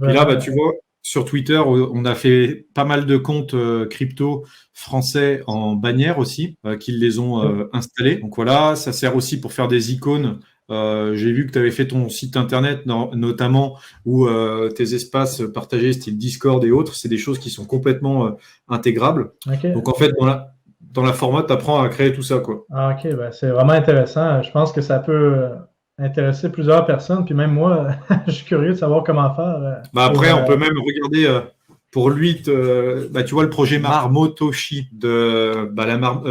Et là, tu vois, sur Twitter, on a fait pas mal de comptes crypto français en bannière aussi, qui les ont installés. Donc voilà, ça sert aussi pour faire des icônes. J'ai vu que tu avais fait ton site internet, notamment, où tes espaces partagés, style Discord et autres, c'est des choses qui sont complètement intégrables. Okay. Donc en fait, dans la format, tu apprends à créer tout ça, quoi. OK, c'est vraiment intéressant. Je pense que ça peut intéresser plusieurs personnes. Puis même moi, je suis curieux de savoir comment faire. Après, on peut même regarder pour lui, tu vois le projet Marmotoshi de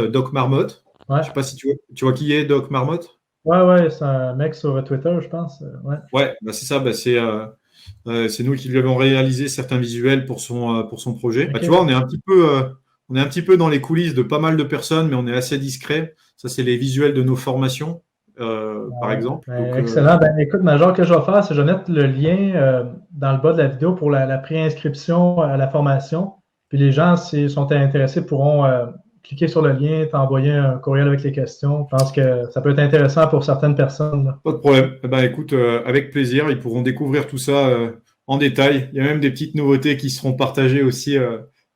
Doc Marmotte. Ouais. Je sais pas si tu vois qui est Doc Marmotte. Ouais, c'est un mec sur Twitter, je pense. Ouais, c'est ça. C'est nous qui lui avons réalisé certains visuels pour son projet. Okay. Tu vois, on est un petit peu dans les coulisses de pas mal de personnes, mais on est assez discret. Ça, c'est les visuels de nos formations. Par exemple. Donc, excellent. Écoute, Major, que je vais faire, c'est que je vais mettre le lien dans le bas de la vidéo pour la préinscription à la formation. Puis les gens, s'ils sont intéressés, pourront cliquer sur le lien, t'envoyer un courriel avec les questions. Je pense que ça peut être intéressant pour certaines personnes. Là. Pas de problème. Écoute, avec plaisir, ils pourront découvrir tout ça en détail. Il y a même des petites nouveautés qui seront partagées aussi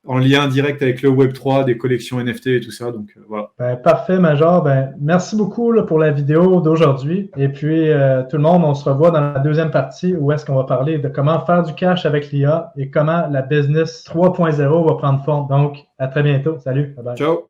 en lien direct avec le Web3, des collections NFT et tout ça. Donc, voilà. Parfait, Major. Merci beaucoup pour la vidéo d'aujourd'hui. Et puis, tout le monde, on se revoit dans la deuxième partie où est-ce qu'on va parler de comment faire du cash avec l'IA et comment la business 3.0 va prendre forme. Donc, à très bientôt. Salut. Bye bye. Ciao.